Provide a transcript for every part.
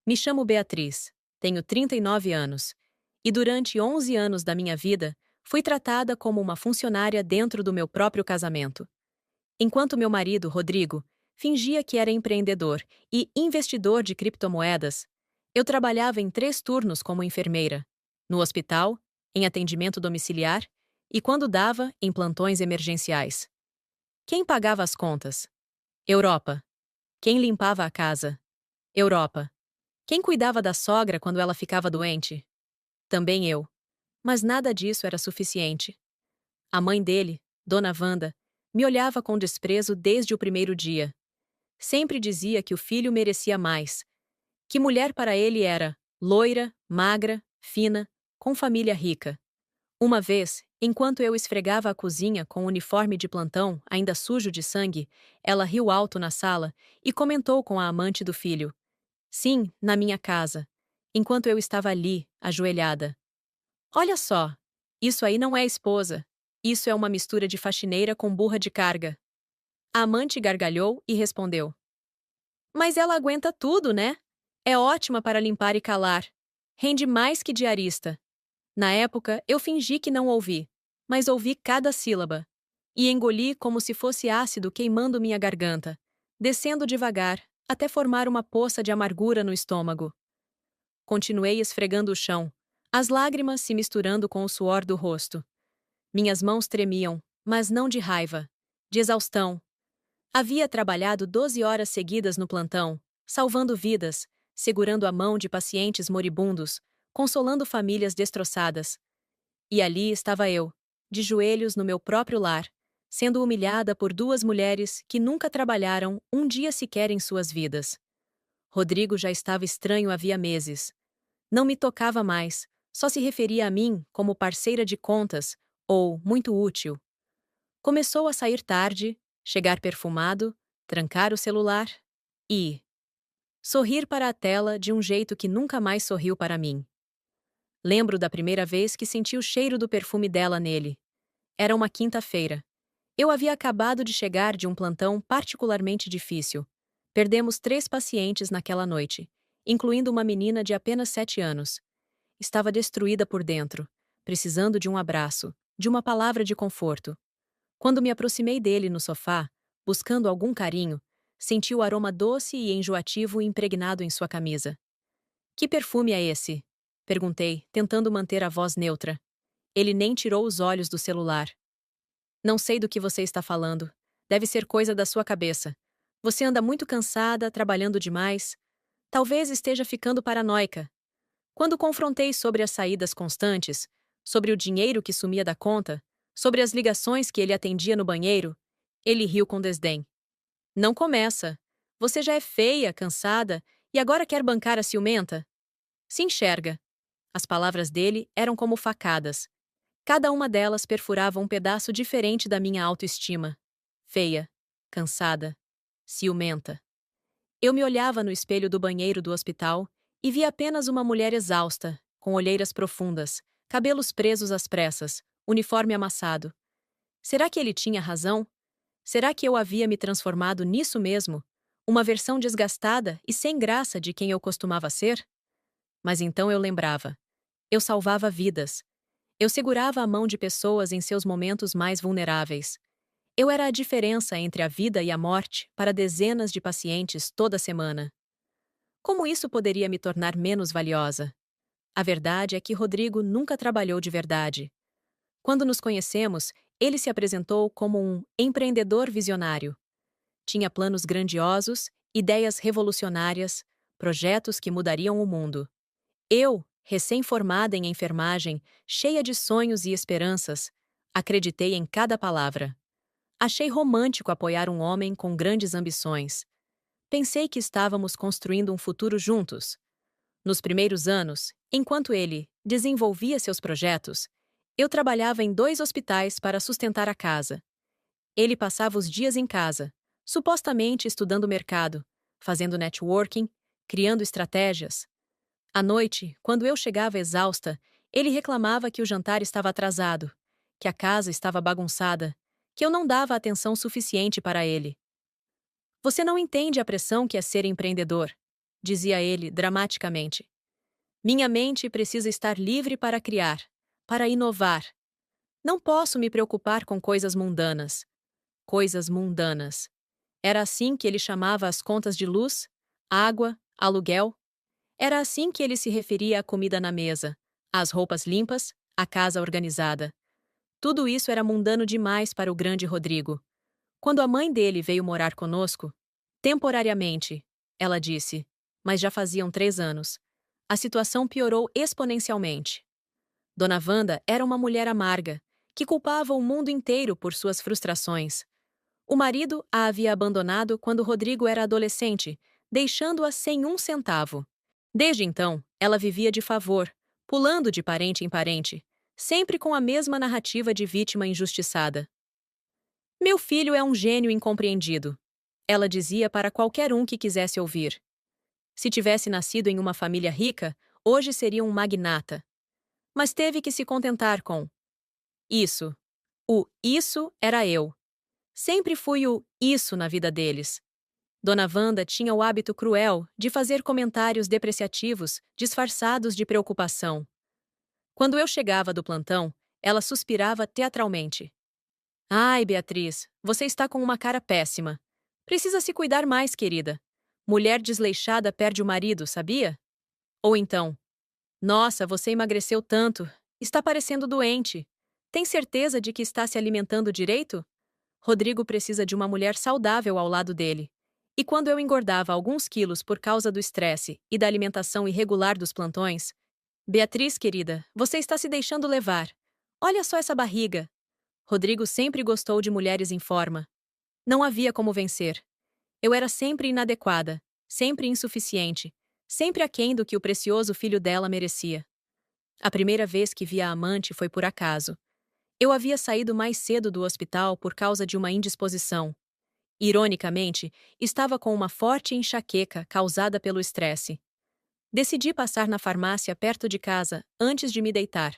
Me chamo Beatriz, tenho 39 anos, e durante 11 anos da minha vida, fui tratada como uma funcionária dentro do meu próprio casamento. Enquanto meu marido, Rodrigo, fingia que era empreendedor e investidor de criptomoedas, eu trabalhava em 3 turnos como enfermeira, no hospital, em atendimento domiciliar e, quando dava, em plantões emergenciais. Quem pagava as contas? Europa. Quem limpava a casa? Europa. Quem cuidava da sogra quando ela ficava doente? Também eu. Mas nada disso era suficiente. A mãe dele, Dona Wanda, me olhava com desprezo desde o primeiro dia. Sempre dizia que o filho merecia mais, que mulher para ele era loira, magra, fina, com família rica. Uma vez, enquanto eu esfregava a cozinha com o uniforme de plantão ainda sujo de sangue, ela riu alto na sala e comentou com a amante do filho: Sim, na minha casa, enquanto eu estava ali, ajoelhada. Olha só, isso aí não é esposa. Isso é uma mistura de faxineira com burra de carga. A amante gargalhou e respondeu: Mas ela aguenta tudo, né? É ótima para limpar e calar. Rende mais que diarista. Na época, eu fingi que não ouvi, mas ouvi cada sílaba. E engoli como se fosse ácido queimando minha garganta, descendo devagar, até formar uma poça de amargura no estômago. Continuei esfregando o chão, as lágrimas se misturando com o suor do rosto. Minhas mãos tremiam, mas não de raiva, de exaustão. Havia trabalhado 12 horas seguidas no plantão, salvando vidas, segurando a mão de pacientes moribundos, consolando famílias destroçadas. E ali estava eu, de joelhos no meu próprio lar, sendo humilhada por 2 mulheres que nunca trabalharam um dia sequer em suas vidas. Rodrigo já estava estranho havia meses. Não me tocava mais, só se referia a mim como parceira de contas ou muito útil. Começou a sair tarde, chegar perfumado, trancar o celular e sorrir para a tela de um jeito que nunca mais sorriu para mim. Lembro da primeira vez que senti o cheiro do perfume dela nele. Era uma quinta-feira. Eu havia acabado de chegar de um plantão particularmente difícil. Perdemos 3 pacientes naquela noite, incluindo uma menina de apenas 7 anos. Estava destruída por dentro, precisando de um abraço, de uma palavra de conforto. Quando me aproximei dele no sofá, buscando algum carinho, senti o aroma doce e enjoativo impregnado em sua camisa. Que perfume é esse? Perguntei, tentando manter a voz neutra. Ele nem tirou os olhos do celular. Não sei do que você está falando. Deve ser coisa da sua cabeça. Você anda muito cansada, trabalhando demais. Talvez esteja ficando paranoica. Quando confrontei sobre as saídas constantes, sobre o dinheiro que sumia da conta, sobre as ligações que ele atendia no banheiro, ele riu com desdém. Não começa. Você já é feia, cansada, e agora quer bancar a ciumenta? Se enxerga. As palavras dele eram como facadas. Cada uma delas perfurava um pedaço diferente da minha autoestima. Feia, cansada, ciumenta. Eu me olhava no espelho do banheiro do hospital e via apenas uma mulher exausta, com olheiras profundas, cabelos presos às pressas, uniforme amassado. Será que ele tinha razão? Será que eu havia me transformado nisso mesmo? Uma versão desgastada e sem graça de quem eu costumava ser? Mas então eu lembrava. Eu salvava vidas. Eu segurava a mão de pessoas em seus momentos mais vulneráveis. Eu era a diferença entre a vida e a morte para dezenas de pacientes toda semana. Como isso poderia me tornar menos valiosa? A verdade é que Rodrigo nunca trabalhou de verdade. Quando nos conhecemos, ele se apresentou como um empreendedor visionário. Tinha planos grandiosos, ideias revolucionárias, projetos que mudariam o mundo. Eu, recém-formada em enfermagem, cheia de sonhos e esperanças, acreditei em cada palavra. Achei romântico apoiar um homem com grandes ambições. Pensei que estávamos construindo um futuro juntos. Nos primeiros anos, enquanto ele desenvolvia seus projetos, eu trabalhava em 2 hospitais para sustentar a casa. Ele passava os dias em casa, supostamente estudando o mercado, fazendo networking, criando estratégias. À noite, quando eu chegava exausta, ele reclamava que o jantar estava atrasado, que a casa estava bagunçada, que eu não dava atenção suficiente para ele. Você não entende a pressão que é ser empreendedor. dizia ele dramaticamente. Minha mente precisa estar livre para criar, para inovar. Não posso me preocupar com coisas mundanas. Coisas mundanas. Era assim que ele chamava as contas de luz, água, aluguel. Era assim que ele se referia à comida na mesa, às roupas limpas, à casa organizada. Tudo isso era mundano demais para o grande Rodrigo. Quando a mãe dele veio morar conosco, temporariamente, ela disse, mas já faziam 3 anos, a situação piorou exponencialmente. Dona Wanda era uma mulher amarga, que culpava o mundo inteiro por suas frustrações. O marido a havia abandonado quando Rodrigo era adolescente, deixando-a sem um centavo. Desde então, ela vivia de favor, pulando de parente em parente, sempre com a mesma narrativa de vítima injustiçada. Meu filho é um gênio incompreendido, ela dizia para qualquer um que quisesse ouvir. Se tivesse nascido em uma família rica, hoje seria um magnata. Mas teve que se contentar com isso. O isso era eu. Sempre fui o isso na vida deles. Dona Wanda tinha o hábito cruel de fazer comentários depreciativos, disfarçados de preocupação. Quando eu chegava do plantão, ela suspirava teatralmente. Ai, Beatriz, você está com uma cara péssima. Precisa se cuidar mais, querida. Mulher desleixada perde o marido, sabia? Ou então, nossa, você emagreceu tanto. Está parecendo doente. Tem certeza de que está se alimentando direito? Rodrigo precisa de uma mulher saudável ao lado dele. E quando eu engordava alguns quilos por causa do estresse e da alimentação irregular dos plantões, Beatriz, querida, você está se deixando levar. Olha só essa barriga. Rodrigo sempre gostou de mulheres em forma. Não havia como vencer. Eu era sempre inadequada, sempre insuficiente, sempre aquém do que o precioso filho dela merecia. A primeira vez que vi a amante foi por acaso. Eu havia saído mais cedo do hospital por causa de uma indisposição. Ironicamente, estava com uma forte enxaqueca causada pelo estresse. Decidi passar na farmácia perto de casa antes de me deitar.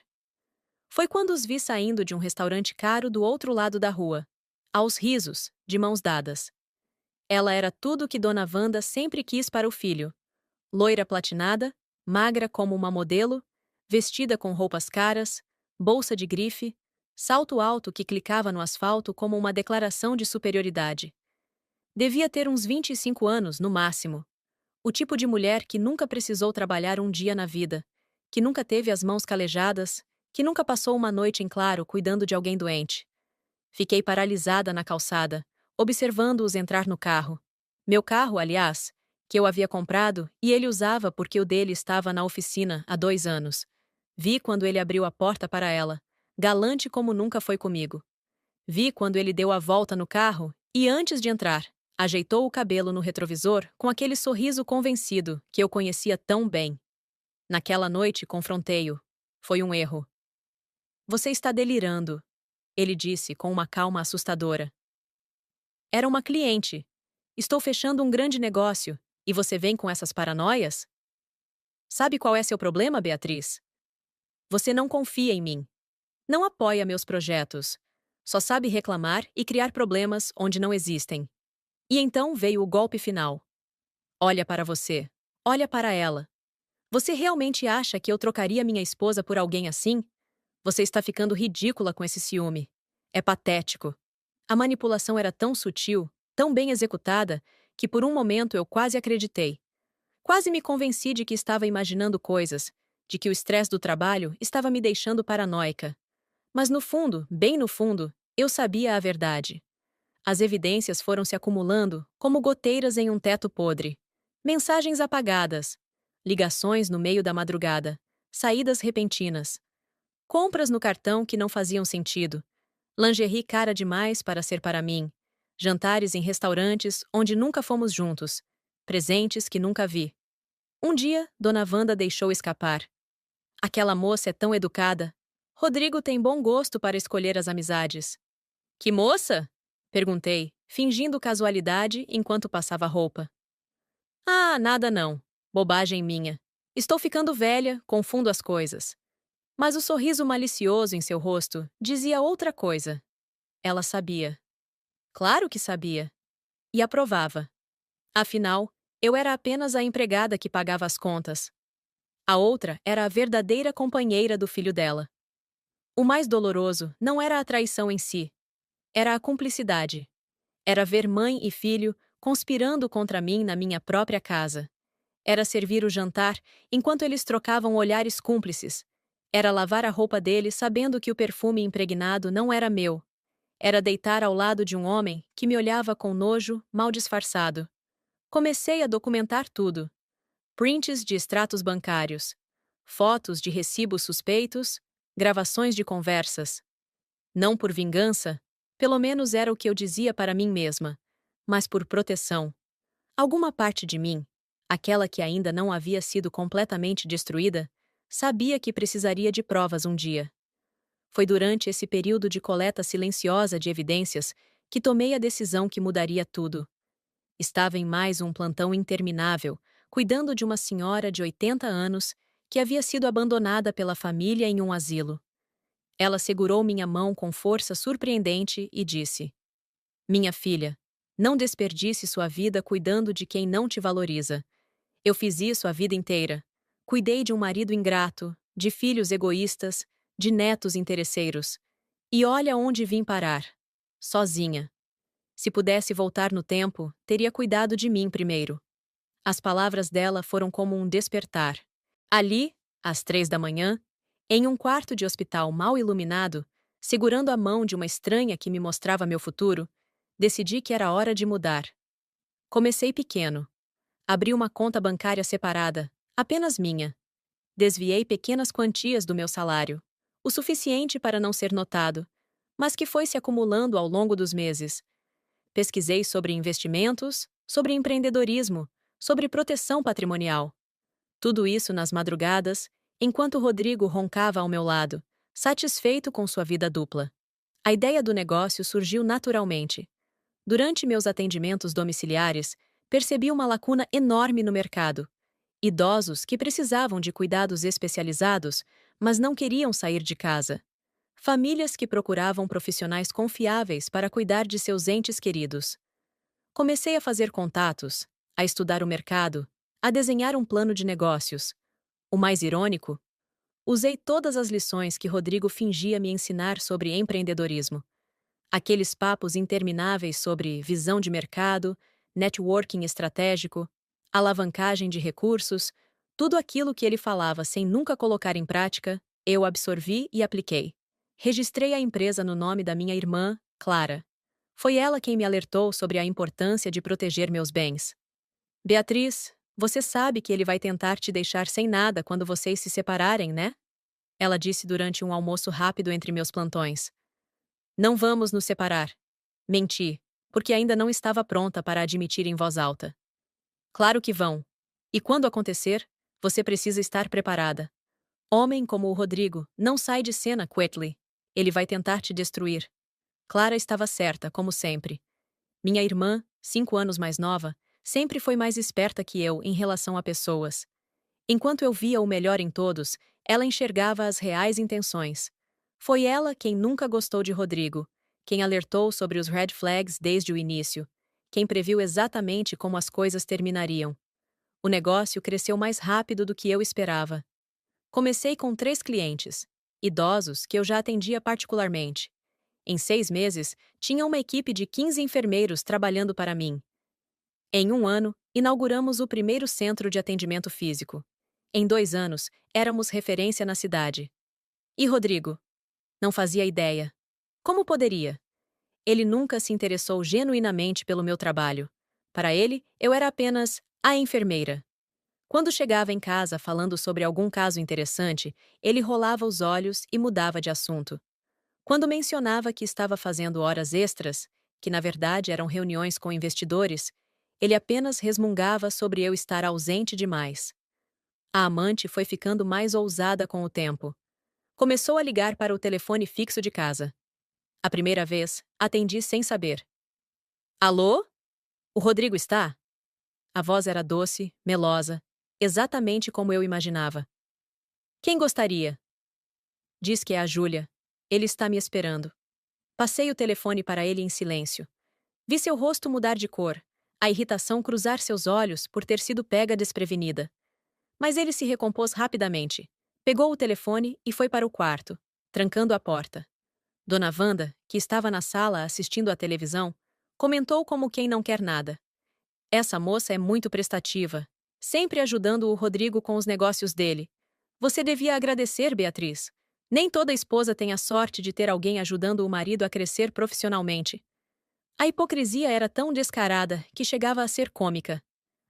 Foi quando os vi saindo de um restaurante caro do outro lado da rua, aos risos, de mãos dadas. Ela era tudo o que Dona Wanda sempre quis para o filho. Loira platinada, magra como uma modelo, vestida com roupas caras, bolsa de grife, salto alto que clicava no asfalto como uma declaração de superioridade. Devia ter uns 25 anos, no máximo. O tipo de mulher que nunca precisou trabalhar um dia na vida, que nunca teve as mãos calejadas, que nunca passou uma noite em claro cuidando de alguém doente. Fiquei paralisada na calçada, observando-os entrar no carro. Meu carro, aliás, que eu havia comprado e ele usava porque o dele estava na oficina há 2 anos. Vi quando ele abriu a porta para ela, galante como nunca foi comigo. Vi quando ele deu a volta no carro e, antes de entrar, ajeitou o cabelo no retrovisor com aquele sorriso convencido que eu conhecia tão bem. Naquela noite, confrontei-o. Foi um erro. Você está delirando, ele disse com uma calma assustadora. Era uma cliente. Estou fechando um grande negócio e você vem com essas paranoias? Sabe qual é seu problema, Beatriz? Você não confia em mim. Não apoia meus projetos. Só sabe reclamar e criar problemas onde não existem. E então veio o golpe final. Olha para você. Olha para ela. Você realmente acha que eu trocaria minha esposa por alguém assim? Você está ficando ridícula com esse ciúme. É patético. A manipulação era tão sutil, tão bem executada, que por um momento eu quase acreditei. Quase me convenci de que estava imaginando coisas, de que o estresse do trabalho estava me deixando paranoica. Mas no fundo, bem no fundo, eu sabia a verdade. As evidências foram se acumulando como goteiras em um teto podre. Mensagens apagadas, ligações no meio da madrugada, saídas repentinas, compras no cartão que não faziam sentido, lingerie cara demais para ser para mim, jantares em restaurantes onde nunca fomos juntos, presentes que nunca vi. Um dia, Dona Wanda deixou escapar. Aquela moça é tão educada. Rodrigo tem bom gosto para escolher as amizades. Que moça? Perguntei, fingindo casualidade enquanto passava roupa. Ah, nada não. Bobagem minha. Estou ficando velha, confundo as coisas. Mas o sorriso malicioso em seu rosto dizia outra coisa. Ela sabia. Claro que sabia. E aprovava. Afinal, Eu era apenas a empregada que pagava as contas. A outra era a verdadeira companheira do filho dela. O mais doloroso não era a traição em si, era a cumplicidade. Era ver mãe e filho conspirando contra mim na minha própria casa. Era servir o jantar enquanto eles trocavam olhares cúmplices. Era lavar a roupa deles sabendo que o perfume impregnado não era meu. Era deitar ao lado de um homem que me olhava com nojo mal disfarçado. Comecei a documentar tudo. Prints de extratos bancários, fotos de recibos suspeitos, gravações de conversas. Não por vingança, pelo menos era o que eu dizia para mim mesma, mas por proteção. Alguma parte de mim, aquela que ainda não havia sido completamente destruída, sabia que precisaria de provas um dia. Foi durante esse período de coleta silenciosa de evidências que tomei a decisão que mudaria tudo. Estava em mais um plantão interminável, cuidando de uma senhora de 80 anos que havia sido abandonada pela família em um asilo. Ela segurou minha mão com força surpreendente e disse: Minha filha, não desperdice sua vida cuidando de quem não te valoriza. Eu fiz isso a vida inteira. Cuidei de um marido ingrato, de filhos egoístas, de netos interesseiros. E olha onde vim parar. Sozinha. Se pudesse voltar no tempo, teria cuidado de mim primeiro. As palavras dela foram como um despertar. Ali, às 3 da manhã, em um quarto de hospital mal iluminado, segurando a mão de uma estranha que me mostrava meu futuro, decidi que era hora de mudar. Comecei pequeno. Abri uma conta bancária separada, apenas minha. Desviei pequenas quantias do meu salário, o suficiente para não ser notado, mas que foi se acumulando ao longo dos meses. Pesquisei sobre investimentos, sobre empreendedorismo, sobre proteção patrimonial. Tudo isso nas madrugadas, enquanto Rodrigo roncava ao meu lado, satisfeito com sua vida dupla. A ideia do negócio surgiu naturalmente. Durante meus atendimentos domiciliares, percebi uma lacuna enorme no mercado. Idosos que precisavam de cuidados especializados, mas não queriam sair de casa. Famílias que procuravam profissionais confiáveis para cuidar de seus entes queridos. Comecei a fazer contatos, a estudar o mercado, a desenhar um plano de negócios. O mais irônico? Usei todas as lições que Rodrigo fingia me ensinar sobre empreendedorismo. Aqueles papos intermináveis sobre visão de mercado, networking estratégico, alavancagem de recursos, tudo aquilo que ele falava sem nunca colocar em prática, eu absorvi e apliquei. Registrei a empresa no nome da minha irmã, Clara. Foi ela quem me alertou sobre a importância de proteger meus bens. Beatriz, você sabe que ele vai tentar te deixar sem nada quando vocês se separarem, né? Ela disse durante um almoço rápido entre meus plantões. Não vamos nos separar. Menti, porque ainda não estava pronta para admitir em voz alta. Claro que vão. E quando acontecer, você precisa estar preparada. Homem como o Rodrigo não sai de cena quietly. Ele vai tentar te destruir. Clara estava certa, como sempre. Minha irmã, 5 anos mais nova, sempre foi mais esperta que eu em relação a pessoas. Enquanto eu via o melhor em todos, ela enxergava as reais intenções. Foi ela quem nunca gostou de Rodrigo, quem alertou sobre os red flags desde o início, quem previu exatamente como as coisas terminariam. O negócio cresceu mais rápido do que eu esperava. Comecei com 3 clientes, idosos que eu já atendia particularmente. Em 6 meses, tinha uma equipe de 15 enfermeiros trabalhando para mim. Em um ano, inauguramos o primeiro centro de atendimento físico. Em 2 anos, éramos referência na cidade. E Rodrigo? Não fazia ideia. Como poderia? Ele nunca se interessou genuinamente pelo meu trabalho. Para ele, eu era apenas a enfermeira. Quando chegava em casa falando sobre algum caso interessante, ele rolava os olhos e mudava de assunto. Quando mencionava que estava fazendo horas extras, que na verdade eram reuniões com investidores, ele apenas resmungava sobre eu estar ausente demais. A amante foi ficando mais ousada com o tempo. Começou a ligar para o telefone fixo de casa. A primeira vez, atendi sem saber. Alô? O Rodrigo está? A voz era doce, melosa, exatamente como eu imaginava. Quem gostaria? Diz que é a Júlia. Ele está me esperando. Passei o telefone para ele em silêncio. Vi seu rosto mudar de cor. a irritação cruzar seus olhos por ter sido pega desprevenida. Mas ele se recompôs rapidamente. Pegou o telefone e foi para o quarto, trancando a porta. Dona Wanda, que estava na sala assistindo à televisão, comentou como quem não quer nada. Essa moça é muito prestativa, sempre ajudando o Rodrigo com os negócios dele. Você devia agradecer, Beatriz. Nem toda esposa tem a sorte de ter alguém ajudando o marido a crescer profissionalmente. A hipocrisia era tão descarada que chegava a ser cômica.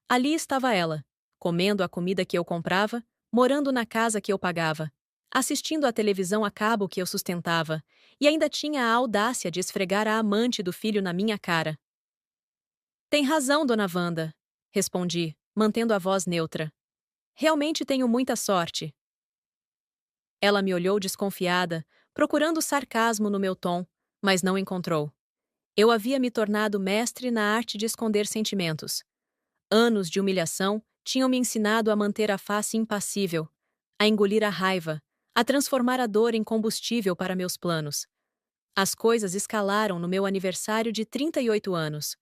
Ali estava ela, comendo a comida que eu comprava, morando na casa que eu pagava, assistindo à televisão a cabo que eu sustentava, e ainda tinha a audácia de esfregar a amante do filho na minha cara. Tem razão, dona Wanda, respondi, mantendo a voz neutra. Realmente tenho muita sorte. Ela me olhou desconfiada, procurando sarcasmo no meu tom, mas não encontrou. Eu havia me tornado mestre na arte de esconder sentimentos. Anos de humilhação tinham me ensinado a manter a face impassível, a engolir a raiva, a transformar a dor em combustível para meus planos. As coisas escalaram no meu aniversário de 38 anos.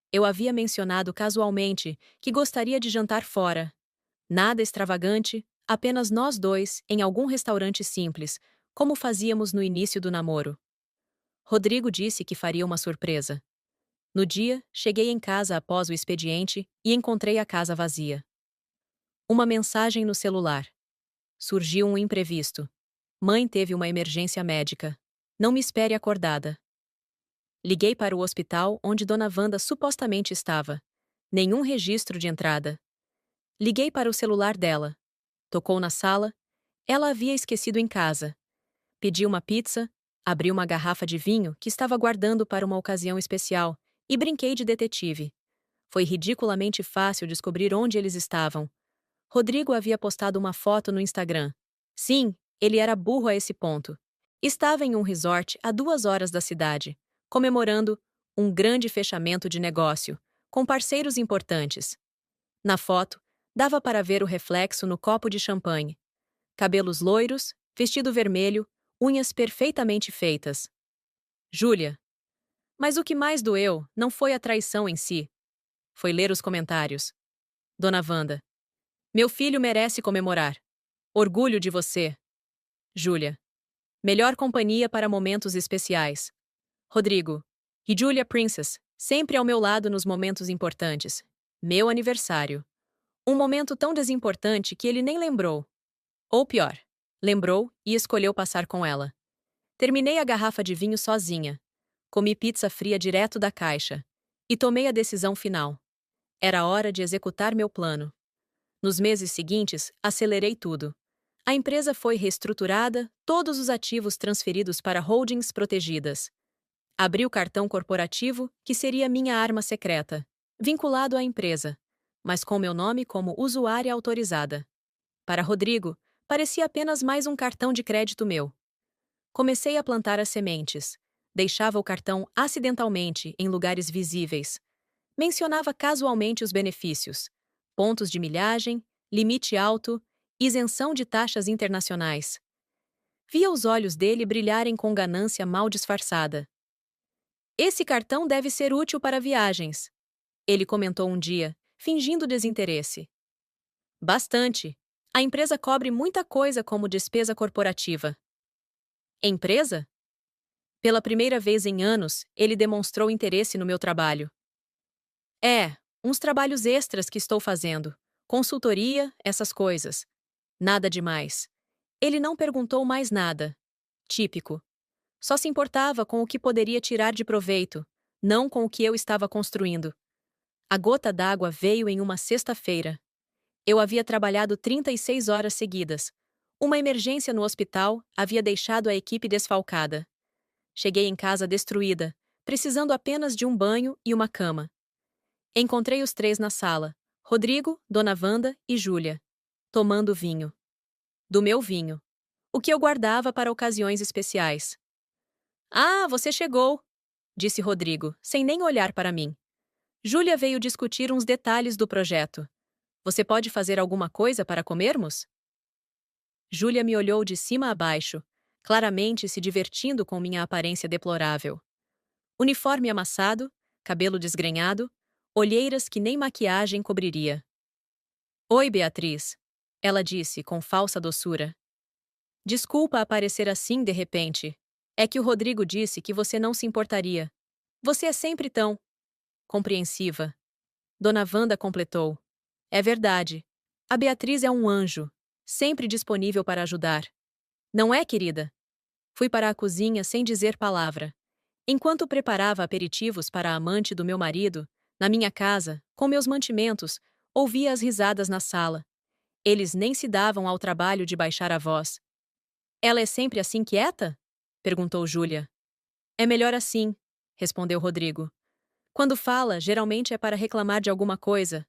Eu havia mencionado casualmente que gostaria de jantar fora. Nada extravagante, apenas nós dois em algum restaurante simples, como fazíamos no início do namoro. Rodrigo disse que faria uma surpresa. No dia, cheguei em casa após o expediente e encontrei a casa vazia. Uma mensagem no celular. Surgiu um imprevisto. Mãe teve uma emergência médica. Não me espere acordada. Liguei para o hospital onde Dona Wanda supostamente estava. Nenhum registro de entrada. Liguei para o celular dela. Tocou na sala. Ela havia esquecido em casa. Pedi uma pizza, abri uma garrafa de vinho que estava guardando para uma ocasião especial e brinquei de detetive. Foi ridiculamente fácil descobrir onde eles estavam. Rodrigo havia postado uma foto no Instagram. Sim, ele era burro a esse ponto. Estava em um resort a 2 horas da cidade, comemorando um grande fechamento de negócio, com parceiros importantes. Na foto, dava para ver o reflexo no copo de champanhe. Cabelos loiros, vestido vermelho, unhas perfeitamente feitas. Júlia. Mas o que mais doeu não foi a traição em si. Foi ler os comentários. Dona Wanda. Meu filho merece comemorar. Orgulho de você. Júlia. Melhor companhia para momentos especiais. Rodrigo. E Julia Princess, sempre ao meu lado nos momentos importantes. Meu aniversário. Um momento tão desimportante que ele nem lembrou. Ou pior, lembrou e escolheu passar com ela. Terminei a garrafa de vinho sozinha. Comi pizza fria direto da caixa. E tomei a decisão final. Era hora de executar meu plano. Nos meses seguintes, acelerei tudo. A empresa foi reestruturada, todos os ativos transferidos para holdings protegidas. Abri o cartão corporativo, que seria minha arma secreta, vinculado à empresa, mas com meu nome como usuária autorizada. Para Rodrigo, parecia apenas mais um cartão de crédito meu. Comecei a plantar as sementes. Deixava o cartão acidentalmente em lugares visíveis. Mencionava casualmente os benefícios: pontos de milhagem, limite alto, isenção de taxas internacionais. Via os olhos dele brilharem com ganância mal disfarçada. Esse cartão deve ser útil para viagens, ele comentou um dia, fingindo desinteresse. Bastante. A empresa cobre muita coisa como despesa corporativa. Empresa? Pela primeira vez em anos, ele demonstrou interesse no meu trabalho. Uns trabalhos extras que estou fazendo. Consultoria, essas coisas. Nada demais. Ele não perguntou mais nada. Típico. Só se importava com o que poderia tirar de proveito, não com o que eu estava construindo. A gota d'água veio em uma sexta-feira. Eu havia trabalhado 36 horas seguidas. Uma emergência no hospital havia deixado a equipe desfalcada. Cheguei em casa destruída, precisando apenas de um banho e uma cama. Encontrei os três na sala: Rodrigo, Dona Wanda e Júlia, tomando vinho. Do meu vinho. O que eu guardava para ocasiões especiais. Ah, você chegou, disse Rodrigo, sem nem olhar para mim. Júlia veio discutir uns detalhes do projeto. Você pode fazer alguma coisa para comermos? Júlia me olhou de cima a baixo, claramente se divertindo com minha aparência deplorável. Uniforme amassado, cabelo desgrenhado, olheiras que nem maquiagem cobriria. Oi, Beatriz, ela disse com falsa doçura. Desculpa aparecer assim de repente. É que o Rodrigo disse que você não se importaria. Você é sempre tão compreensiva. Dona Wanda completou. É verdade. A Beatriz é um anjo, sempre disponível para ajudar. Não é, querida? Fui para a cozinha sem dizer palavra. Enquanto preparava aperitivos para a amante do meu marido, na minha casa, com meus mantimentos, ouvia as risadas na sala. Eles nem se davam ao trabalho de baixar a voz. Ela é sempre assim quieta? Perguntou Júlia. É melhor assim, respondeu Rodrigo. Quando fala, geralmente é para reclamar de alguma coisa.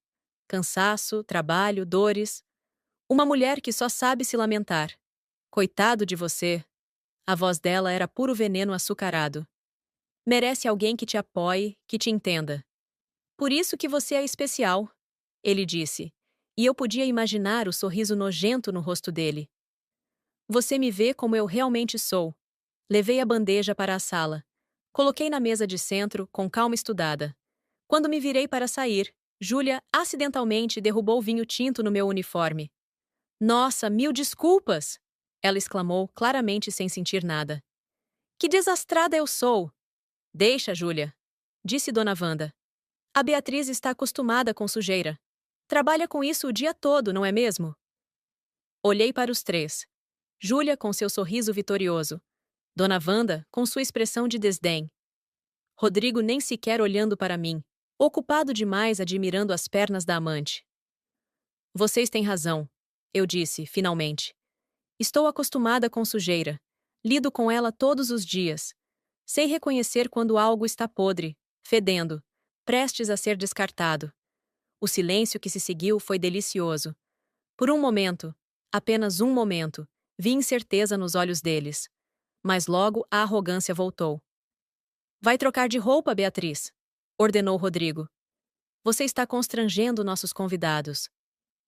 Cansaço, trabalho, dores. Uma mulher que só sabe se lamentar. Coitado de você. A voz dela era puro veneno açucarado. Merece alguém que te apoie, que te entenda. Por isso que você é especial, ele disse. E eu podia imaginar o sorriso nojento no rosto dele. Você me vê como eu realmente sou. Levei a bandeja para a sala. Coloquei na mesa de centro, com calma estudada. Quando me virei para sair, Júlia acidentalmente derrubou vinho tinto no meu uniforme. Nossa, mil desculpas! Ela exclamou, claramente sem sentir nada. Que desastrada eu sou! Deixa, Júlia, disse Dona Wanda. A Beatriz está acostumada com sujeira. Trabalha com isso o dia todo, não é mesmo? Olhei para os três. Júlia com seu sorriso vitorioso. Dona Wanda com sua expressão de desdém. Rodrigo nem sequer olhando para mim, ocupado demais admirando as pernas da amante. Vocês têm razão, eu disse, finalmente. Estou acostumada com sujeira. Lido com ela todos os dias. Sei reconhecer quando algo está podre, fedendo, prestes a ser descartado. O silêncio que se seguiu foi delicioso. Por um momento, apenas um momento, vi incerteza nos olhos deles. Mas logo a arrogância voltou. Vai trocar de roupa, Beatriz, ordenou Rodrigo. Você está constrangendo nossos convidados.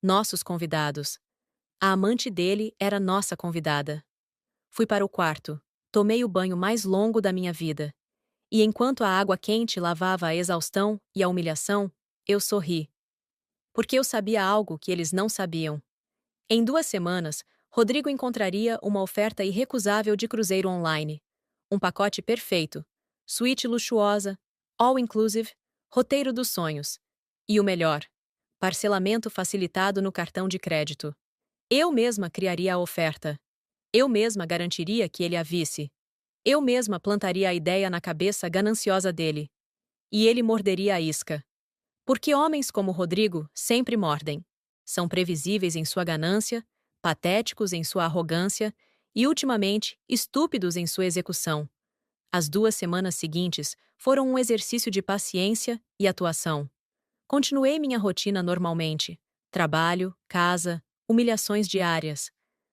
Nossos convidados. A amante dele era nossa convidada. Fui para o quarto. Tomei o banho mais longo da minha vida. E enquanto a água quente lavava a exaustão e a humilhação, eu sorri. Porque eu sabia algo que eles não sabiam. Em 2 semanas, Rodrigo encontraria uma oferta irrecusável de cruzeiro online. Um pacote perfeito. Suíte luxuosa, all-inclusive, roteiro dos sonhos. E o melhor, parcelamento facilitado no cartão de crédito. Eu mesma criaria a oferta. Eu mesma garantiria que ele a visse. Eu mesma plantaria a ideia na cabeça gananciosa dele. E ele morderia a isca. Porque homens como Rodrigo sempre mordem. São previsíveis em sua ganância, patéticos em sua arrogância e, ultimamente, estúpidos em sua execução. As 2 semanas seguintes foram um exercício de paciência e atuação. Continuei minha rotina normalmente. Trabalho, casa, humilhações diárias.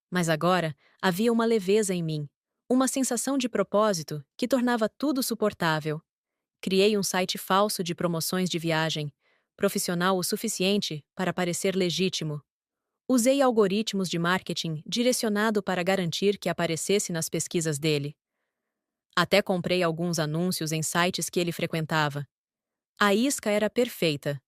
Mas agora havia uma leveza em mim, uma sensação de propósito que tornava tudo suportável. Criei um site falso de promoções de viagem, profissional o suficiente para parecer legítimo. Usei algoritmos de marketing direcionado para garantir que aparecesse nas pesquisas dele. Até comprei alguns anúncios em sites que ele frequentava. A isca era perfeita.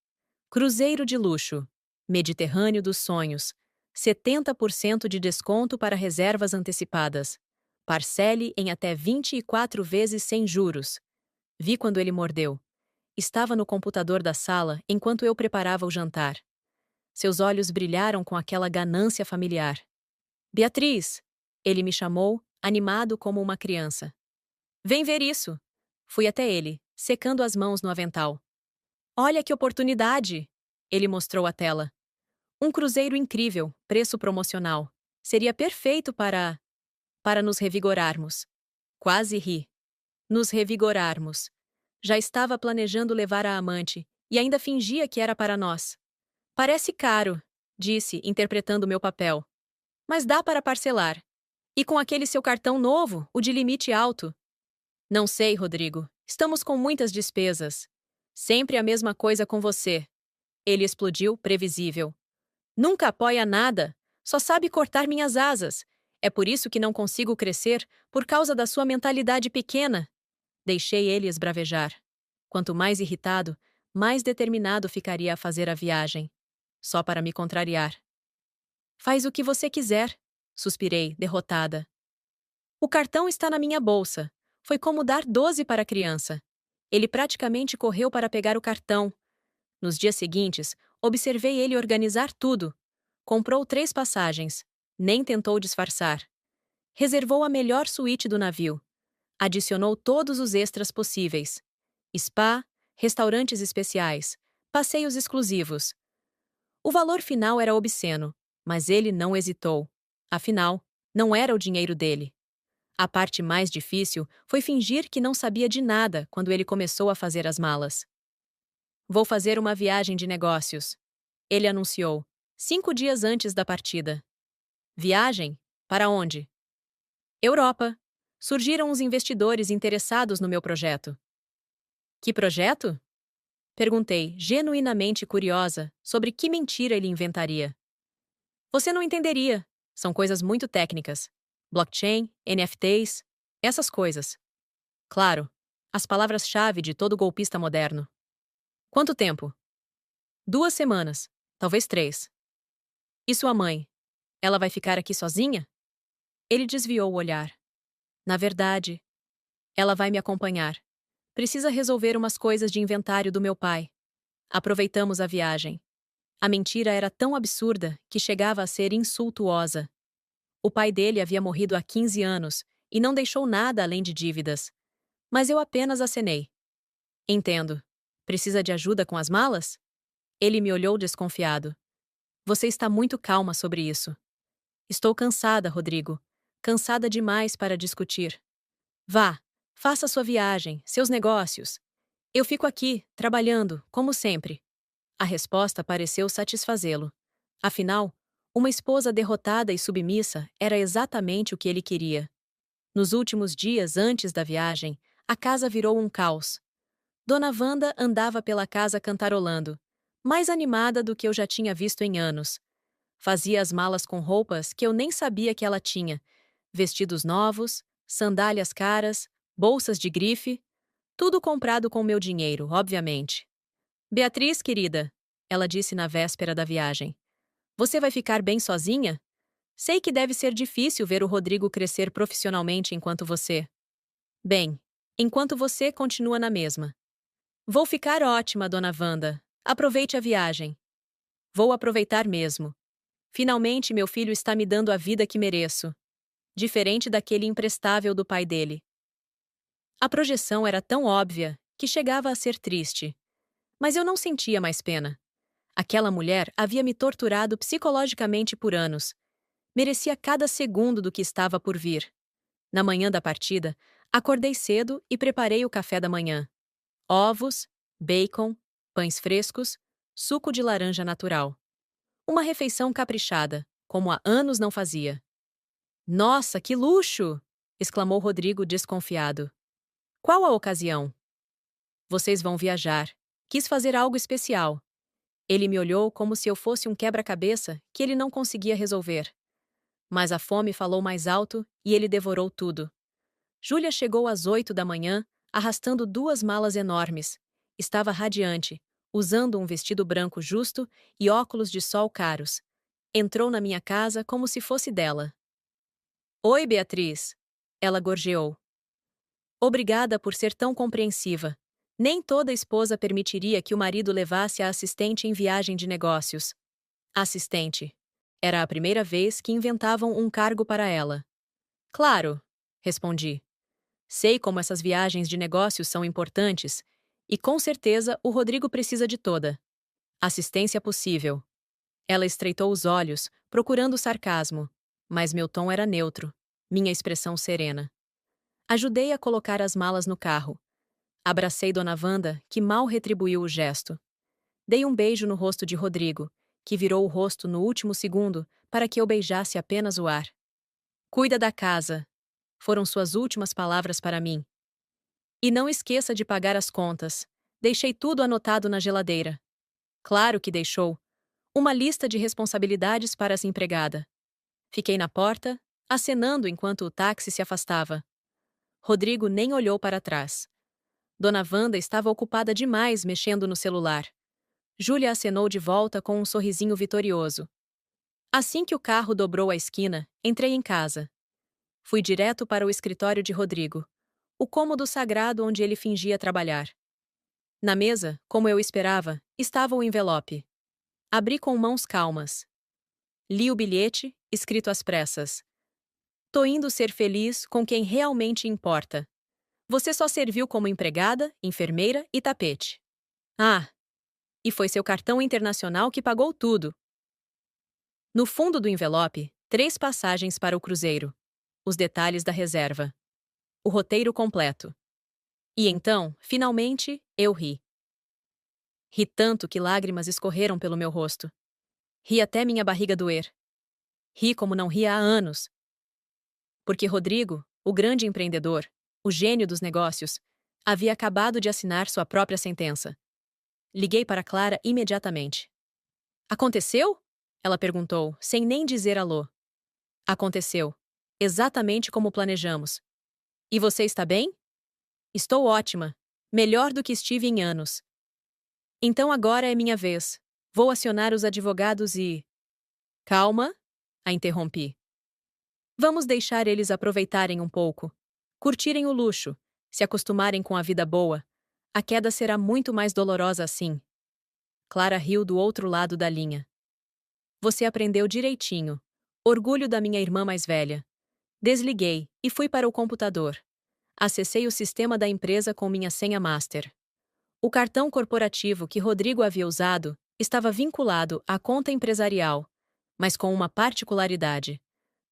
Cruzeiro de luxo, Mediterrâneo dos sonhos, 70% de desconto para reservas antecipadas. Parcele em até 24 vezes sem juros. Vi quando ele mordeu. Estava no computador da sala enquanto eu preparava o jantar. Seus olhos brilharam com aquela ganância familiar. Beatriz! Ele me chamou, animado como uma criança. Vem ver isso! Fui até ele, secando as mãos no avental. Olha que oportunidade! Ele mostrou a tela. Um cruzeiro incrível, preço promocional. Seria perfeito para nos revigorarmos. Quase ri. Nos revigorarmos. Já estava planejando levar a amante, e ainda fingia que era para nós. Parece caro, disse, interpretando meu papel. Mas dá para parcelar. E com aquele seu cartão novo, o de limite alto. Não sei, Rodrigo. Estamos com muitas despesas. Sempre a mesma coisa com você. Ele explodiu, previsível. Nunca apoia nada. Só sabe cortar minhas asas. É por isso que não consigo crescer, por causa da sua mentalidade pequena. Deixei ele esbravejar. Quanto mais irritado, mais determinado ficaria a fazer a viagem, só para me contrariar. Faz o que você quiser, suspirei, derrotada. O cartão está na minha bolsa. Foi como dar 12 para a criança. Ele praticamente correu para pegar o cartão. Nos dias seguintes, observei ele organizar tudo. Comprou 3 passagens. Nem tentou disfarçar. Reservou a melhor suíte do navio. Adicionou todos os extras possíveis. Spa, restaurantes especiais, passeios exclusivos. O valor final era obsceno, mas ele não hesitou. Afinal, não era o dinheiro dele. A parte mais difícil foi fingir que não sabia de nada quando ele começou a fazer as malas. Vou fazer uma viagem de negócios, ele anunciou, 5 dias antes da partida. Viagem? Para onde? Europa. Surgiram os investidores interessados no meu projeto. Que projeto? Perguntei, genuinamente curiosa, sobre que mentira ele inventaria. Você não entenderia. São coisas muito técnicas. Blockchain, NFTs, essas coisas. Claro, as palavras-chave de todo golpista moderno. Quanto tempo? 2 semanas, talvez 3. E sua mãe? Ela vai ficar aqui sozinha? Ele desviou o olhar. Na verdade, ela vai me acompanhar. Precisa resolver umas coisas de inventário do meu pai. Aproveitamos a viagem. A mentira era tão absurda que chegava a ser insultuosa. O pai dele havia morrido há 15 anos e não deixou nada além de dívidas. Mas eu apenas acenei. Entendo. Precisa de ajuda com as malas? Ele me olhou desconfiado. Você está muito calma sobre isso. Estou cansada, Rodrigo. Cansada demais para discutir. Vá, faça sua viagem, seus negócios. Eu fico aqui, trabalhando, como sempre. A resposta pareceu satisfazê-lo. Afinal, uma esposa derrotada e submissa era exatamente o que ele queria. Nos últimos dias antes da viagem, a casa virou um caos. Dona Wanda andava pela casa cantarolando, mais animada do que eu já tinha visto em anos. Fazia as malas com roupas que eu nem sabia que ela tinha, vestidos novos, sandálias caras, bolsas de grife, tudo comprado com meu dinheiro, obviamente. Beatriz, querida, ela disse na véspera da viagem. Você vai ficar bem sozinha? Sei que deve ser difícil ver o Rodrigo crescer profissionalmente enquanto você. Bem, enquanto você continua na mesma. Vou ficar ótima, dona Wanda. Aproveite a viagem. Vou aproveitar mesmo. Finalmente meu filho está me dando a vida que mereço. Diferente daquele imprestável do pai dele. A projeção era tão óbvia que chegava a ser triste. Mas eu não sentia mais pena. Aquela mulher havia me torturado psicologicamente por anos. Merecia cada segundo do que estava por vir. Na manhã da partida, acordei cedo e preparei o café da manhã. Ovos, bacon, pães frescos, suco de laranja natural. Uma refeição caprichada, como há anos não fazia. Nossa, que luxo! Exclamou Rodrigo desconfiado. Qual a ocasião? Vocês vão viajar. Quis fazer algo especial. Ele me olhou como se eu fosse um quebra-cabeça que ele não conseguia resolver. Mas a fome falou mais alto e ele devorou tudo. Júlia chegou às 8 da manhã, arrastando 2 malas enormes. Estava radiante, usando um vestido branco justo e óculos de sol caros. Entrou na minha casa como se fosse dela. Oi, Beatriz. Ela gorjeou. Obrigada por ser tão compreensiva. Nem toda esposa permitiria que o marido levasse a assistente em viagem de negócios. Assistente. Era a primeira vez que inventavam um cargo para ela. Claro, respondi. Sei como essas viagens de negócios são importantes, e com certeza o Rodrigo precisa de toda assistência possível. Ela estreitou os olhos, procurando sarcasmo, mas meu tom era neutro, minha expressão serena. Ajudei a colocar as malas no carro. Abracei Dona Wanda, que mal retribuiu o gesto. Dei um beijo no rosto de Rodrigo, que virou o rosto no último segundo para que eu beijasse apenas o ar. Cuida da casa, foram suas últimas palavras para mim. E não esqueça de pagar as contas. Deixei tudo anotado na geladeira. Claro que deixou. Uma lista de responsabilidades para essa empregada. Fiquei na porta, acenando enquanto o táxi se afastava. Rodrigo nem olhou para trás. Dona Wanda estava ocupada demais mexendo no celular. Júlia acenou de volta com um sorrisinho vitorioso. Assim que o carro dobrou a esquina, entrei em casa. Fui direto para o escritório de Rodrigo, o cômodo sagrado onde ele fingia trabalhar. Na mesa, como eu esperava, estava o envelope. Abri com mãos calmas. Li o bilhete, escrito às pressas. Tô indo ser feliz com quem realmente importa. Você só serviu como empregada, enfermeira e tapete. Ah, e foi seu cartão internacional que pagou tudo. No fundo do envelope, 3 passagens para o cruzeiro. Os detalhes da reserva. O roteiro completo. E então, finalmente, eu ri. Ri tanto que lágrimas escorreram pelo meu rosto. Ri até minha barriga doer. Ri como não ria há anos. Porque Rodrigo, o grande empreendedor, o gênio dos negócios, havia acabado de assinar sua própria sentença. Liguei para Clara imediatamente. Aconteceu? Ela perguntou, sem nem dizer alô. Aconteceu. Exatamente como planejamos. E você está bem? Estou ótima. Melhor do que estive em anos. Então agora é minha vez. Vou acionar os advogados e... Calma, a interrompi. Vamos deixar eles aproveitarem um pouco. Curtirem o luxo, se acostumarem com a vida boa. A queda será muito mais dolorosa assim. Clara riu do outro lado da linha. Você aprendeu direitinho. Orgulho da minha irmã mais velha. Desliguei e fui para o computador. Acessei o sistema da empresa com minha senha master. O cartão corporativo que Rodrigo havia usado estava vinculado à conta empresarial, mas com uma particularidade.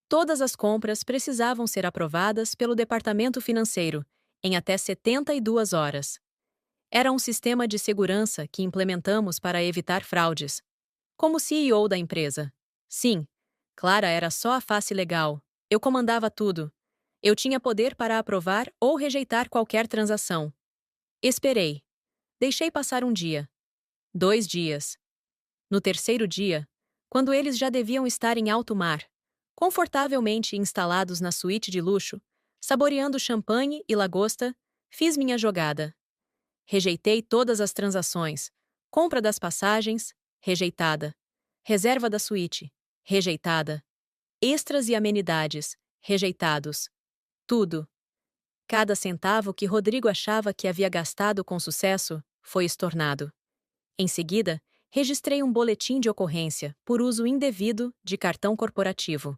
Todas as compras precisavam ser aprovadas pelo departamento financeiro em até 72 horas. Era um sistema de segurança que implementamos para evitar fraudes. Como CEO da empresa. Sim, Clara era só a face legal. Eu comandava tudo. Eu tinha poder para aprovar ou rejeitar qualquer transação. Esperei. Deixei passar um dia. 2 dias. No terceiro dia, quando eles já deviam estar em alto mar, confortavelmente instalados na suíte de luxo, saboreando champanhe e lagosta, fiz minha jogada. Rejeitei todas as transações. Compra das passagens, rejeitada. Reserva da suíte, rejeitada. Extras e amenidades, rejeitados. Tudo. Cada centavo que Rodrigo achava que havia gastado com sucesso foi estornado. Em seguida, registrei um boletim de ocorrência por uso indevido de cartão corporativo.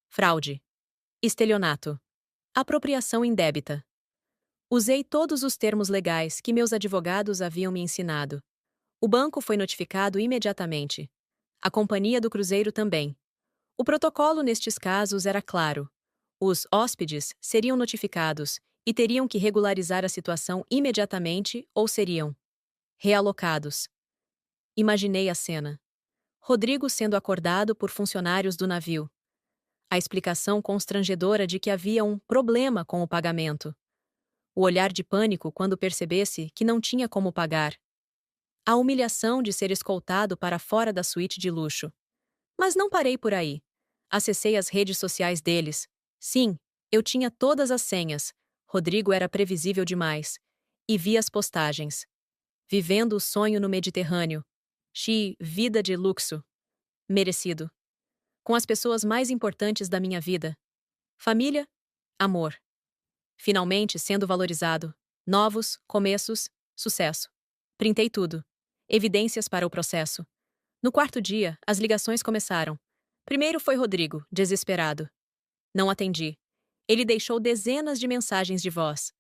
Fraude. Estelionato. Apropriação indébita. Usei todos os termos legais que meus advogados haviam me ensinado. O banco foi notificado imediatamente. A companhia do cruzeiro também. O protocolo nestes casos era claro. Os hóspedes seriam notificados e teriam que regularizar a situação imediatamente ou seriam realocados. Imaginei a cena. Rodrigo sendo acordado por funcionários do navio. A explicação constrangedora de que havia um problema com o pagamento. O olhar de pânico quando percebesse que não tinha como pagar. A humilhação de ser escoltado para fora da suíte de luxo. Mas não parei por aí. Acessei as redes sociais deles. Sim, eu tinha todas as senhas. Rodrigo era previsível demais. E vi as postagens. Vivendo o sonho no Mediterrâneo. Vida de luxo. Merecido. Com as pessoas mais importantes da minha vida. Família, amor. Finalmente sendo valorizado. Novos, começos, sucesso. Printei tudo. Evidências para o processo. No quarto dia, as ligações começaram. Primeiro foi Rodrigo, desesperado. Não atendi. Ele deixou dezenas de mensagens de voz.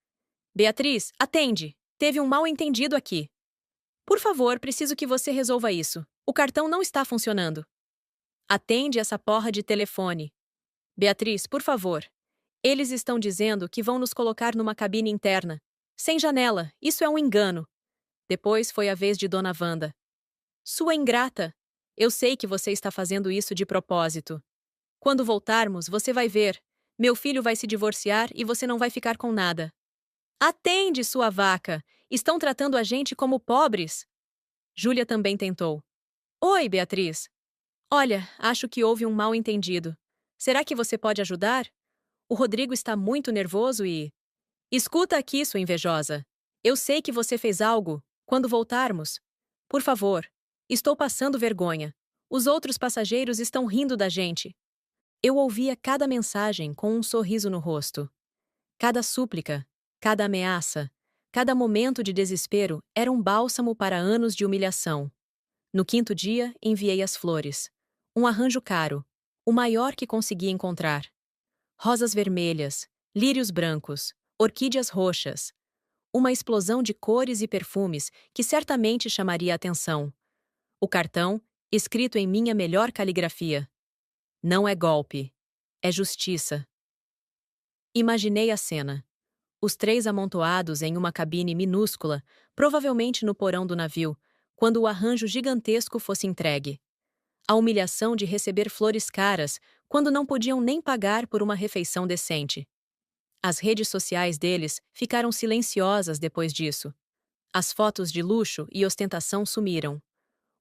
Beatriz, atende! Teve um mal-entendido aqui. Por favor, preciso que você resolva isso. O cartão não está funcionando. Atende essa porra de telefone. Beatriz, por favor. Eles estão dizendo que vão nos colocar numa cabine interna. Sem janela, isso é um engano. Depois foi a vez de Dona Wanda. Sua ingrata! Eu sei que você está fazendo isso de propósito. Quando voltarmos, você vai ver. Meu filho vai se divorciar e você não vai ficar com nada. Atende, sua vaca! Estão tratando a gente como pobres. Júlia também tentou. Oi, Beatriz. Olha, acho que houve um mal-entendido. Será que você pode ajudar? O Rodrigo está muito nervoso e... Escuta aqui, sua invejosa. Eu sei que você fez algo. Quando voltarmos. Por favor. Estou passando vergonha. Os outros passageiros estão rindo da gente. Eu ouvia cada mensagem com um sorriso no rosto. Cada súplica, cada ameaça, cada momento de desespero era um bálsamo para anos de humilhação. No quinto dia, enviei as flores. Um arranjo caro, o maior que consegui encontrar. Rosas vermelhas, lírios brancos, orquídeas roxas. Uma explosão de cores e perfumes que certamente chamaria a atenção. O cartão, escrito em minha melhor caligrafia. Não é golpe. É justiça. Imaginei a cena. Os três amontoados em uma cabine minúscula, provavelmente no porão do navio, quando o arranjo gigantesco fosse entregue. A humilhação de receber flores caras quando não podiam nem pagar por uma refeição decente. As redes sociais deles ficaram silenciosas depois disso. As fotos de luxo e ostentação sumiram.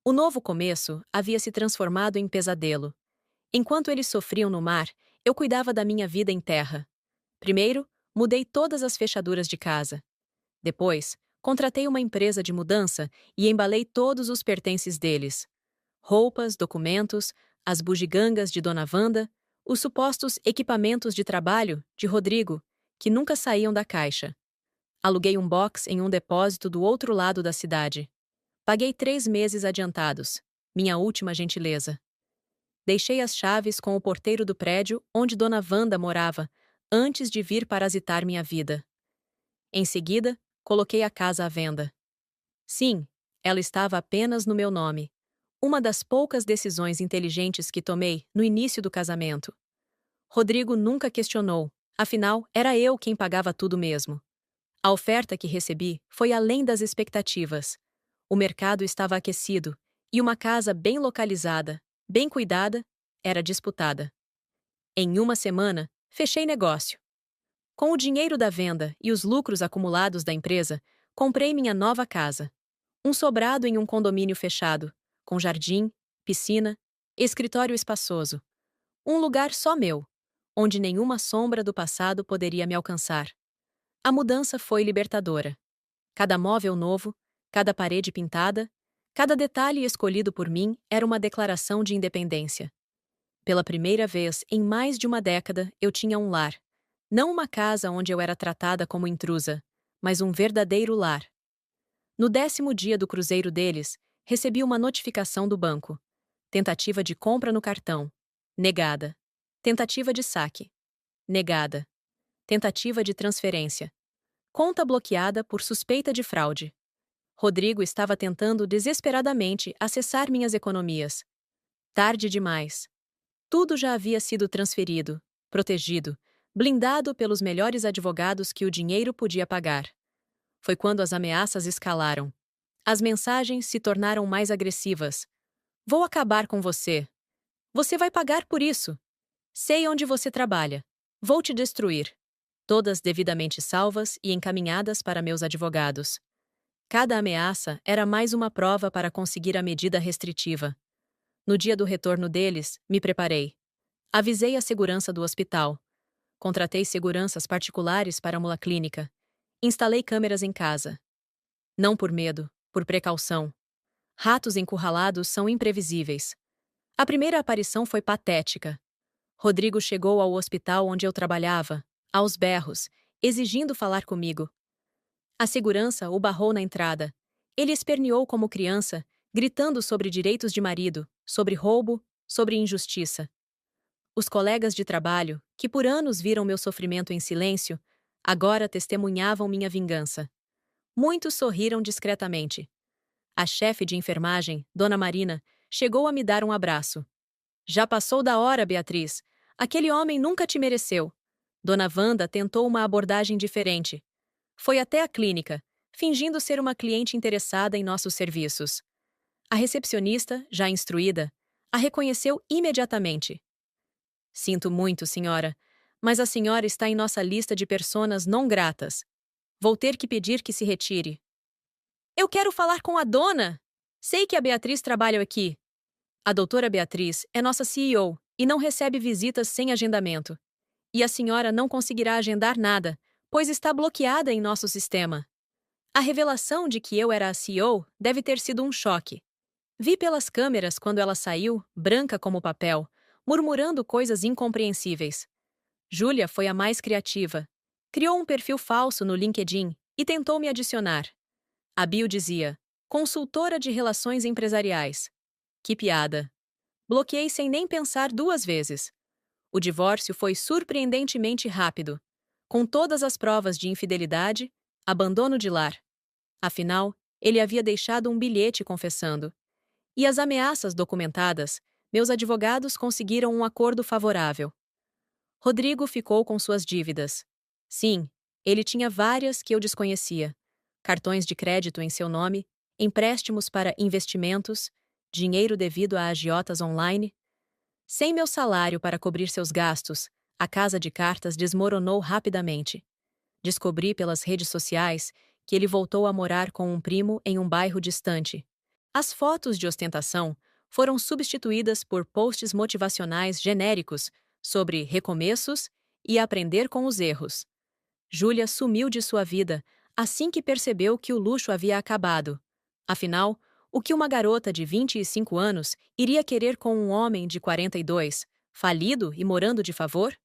O novo começo havia se transformado em pesadelo. Enquanto eles sofriam no mar, eu cuidava da minha vida em terra. Primeiro, mudei todas as fechaduras de casa. Depois, contratei uma empresa de mudança e embalei todos os pertences deles. Roupas, documentos, as bugigangas de Dona Wanda, os supostos equipamentos de trabalho de Rodrigo, que nunca saíam da caixa. Aluguei um box em um depósito do outro lado da cidade. Paguei 3 meses adiantados, minha última gentileza. Deixei as chaves com o porteiro do prédio onde Dona Wanda morava, antes de vir parasitar minha vida. Em seguida, coloquei a casa à venda. Sim, ela estava apenas no meu nome. Uma das poucas decisões inteligentes que tomei no início do casamento. Rodrigo nunca questionou, afinal, era eu quem pagava tudo mesmo. A oferta que recebi foi além das expectativas. O mercado estava aquecido, e uma casa bem localizada, bem cuidada, era disputada. Em uma semana, fechei negócio. Com o dinheiro da venda e os lucros acumulados da empresa, comprei minha nova casa. Um sobrado em um condomínio fechado, com jardim, piscina, escritório espaçoso. Um lugar só meu, onde nenhuma sombra do passado poderia me alcançar. A mudança foi libertadora. Cada móvel novo, cada parede pintada, cada detalhe escolhido por mim era uma declaração de independência. Pela primeira vez em mais de uma década, eu tinha um lar. Não uma casa onde eu era tratada como intrusa, mas um verdadeiro lar. No 10º dia do cruzeiro deles, recebi uma notificação do banco. Tentativa de compra no cartão. Negada. Tentativa de saque. Negada. Tentativa de transferência. Conta bloqueada por suspeita de fraude. Rodrigo estava tentando desesperadamente acessar minhas economias. Tarde demais. Tudo já havia sido transferido, protegido, blindado pelos melhores advogados que o dinheiro podia pagar. Foi quando as ameaças escalaram. As mensagens se tornaram mais agressivas. Vou acabar com você. Você vai pagar por isso. Sei onde você trabalha. Vou te destruir. Todas devidamente salvas e encaminhadas para meus advogados. Cada ameaça era mais uma prova para conseguir a medida restritiva. No dia do retorno deles, me preparei. Avisei a segurança do hospital. Contratei seguranças particulares para a mula clínica. Instalei câmeras em casa. Não por medo, por precaução. Ratos encurralados são imprevisíveis. A primeira aparição foi patética. Rodrigo chegou ao hospital onde eu trabalhava, aos berros, exigindo falar comigo. A segurança o barrou na entrada. Ele esperneou como criança, gritando sobre direitos de marido, sobre roubo, sobre injustiça. Os colegas de trabalho, que por anos viram meu sofrimento em silêncio, agora testemunhavam minha vingança. Muitos sorriram discretamente. A chefe de enfermagem, Dona Marina, chegou a me dar um abraço. Já passou da hora, Beatriz. Aquele homem nunca te mereceu. Dona Wanda tentou uma abordagem diferente. Foi até a clínica, fingindo ser uma cliente interessada em nossos serviços. A recepcionista, já instruída, a reconheceu imediatamente. Sinto muito, senhora, mas a senhora está em nossa lista de personas não gratas. Vou ter que pedir que se retire. Eu quero falar com a dona! Sei que a Beatriz trabalha aqui. A doutora Beatriz é nossa CEO e não recebe visitas sem agendamento. E a senhora não conseguirá agendar nada, pois está bloqueada em nosso sistema. A revelação de que eu era a CEO deve ter sido um choque. Vi pelas câmeras quando ela saiu, branca como papel, murmurando coisas incompreensíveis. Júlia foi a mais criativa. Criou um perfil falso no LinkedIn e tentou me adicionar. A bio dizia: consultora de relações empresariais. Que piada. Bloqueei sem nem pensar duas vezes. O divórcio foi surpreendentemente rápido, com todas as provas de infidelidade, abandono de lar. Afinal, ele havia deixado um bilhete confessando. E as ameaças documentadas, meus advogados conseguiram um acordo favorável. Rodrigo ficou com suas dívidas. Sim, ele tinha várias que eu desconhecia. Cartões de crédito em seu nome, empréstimos para investimentos, dinheiro devido a agiotas online. Sem meu salário para cobrir seus gastos, a casa de cartas desmoronou rapidamente. Descobri pelas redes sociais que ele voltou a morar com um primo em um bairro distante. As fotos de ostentação foram substituídas por posts motivacionais genéricos sobre recomeços e aprender com os erros. Júlia sumiu de sua vida assim que percebeu que o luxo havia acabado. Afinal, o que uma garota de 25 anos iria querer com um homem de 42, falido e morando de favor?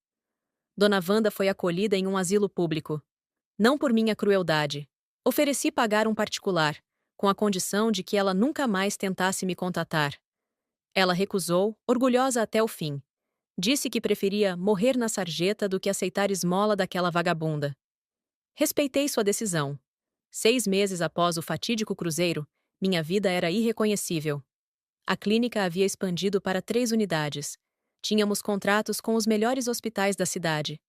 Dona Wanda foi acolhida em um asilo público. Não por minha crueldade. Ofereci pagar um particular, com a condição de que ela nunca mais tentasse me contatar. Ela recusou, orgulhosa até o fim. Disse que preferia morrer na sarjeta do que aceitar esmola daquela vagabunda. Respeitei sua decisão. 6 meses após o fatídico cruzeiro, minha vida era irreconhecível. A clínica havia expandido para 3 unidades. Tínhamos contratos com os melhores hospitais da cidade.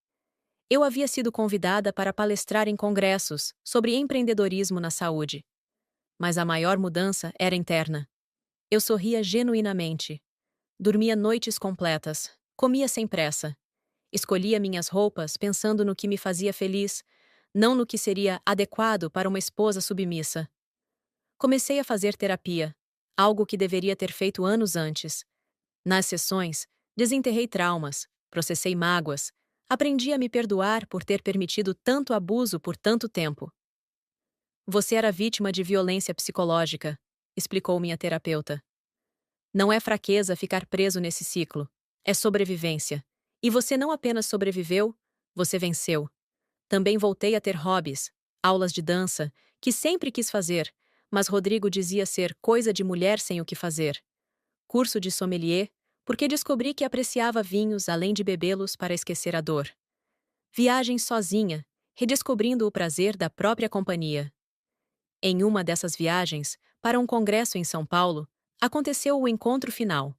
Eu havia sido convidada para palestrar em congressos sobre empreendedorismo na saúde. Mas a maior mudança era interna. Eu sorria genuinamente. Dormia noites completas, comia sem pressa. Escolhia minhas roupas pensando no que me fazia feliz, não no que seria adequado para uma esposa submissa. Comecei a fazer terapia, algo que deveria ter feito anos antes. Nas sessões, desenterrei traumas, processei mágoas, aprendi a me perdoar por ter permitido tanto abuso por tanto tempo. Você era vítima de violência psicológica, explicou minha terapeuta. Não é fraqueza ficar preso nesse ciclo, é sobrevivência. E você não apenas sobreviveu, você venceu. Também voltei a ter hobbies, aulas de dança, que sempre quis fazer, mas Rodrigo dizia ser coisa de mulher sem o que fazer. Curso de sommelier, porque descobri que apreciava vinhos além de bebê-los para esquecer a dor. Viagem sozinha, redescobrindo o prazer da própria companhia. Em uma dessas viagens, para um congresso em São Paulo, aconteceu o encontro final.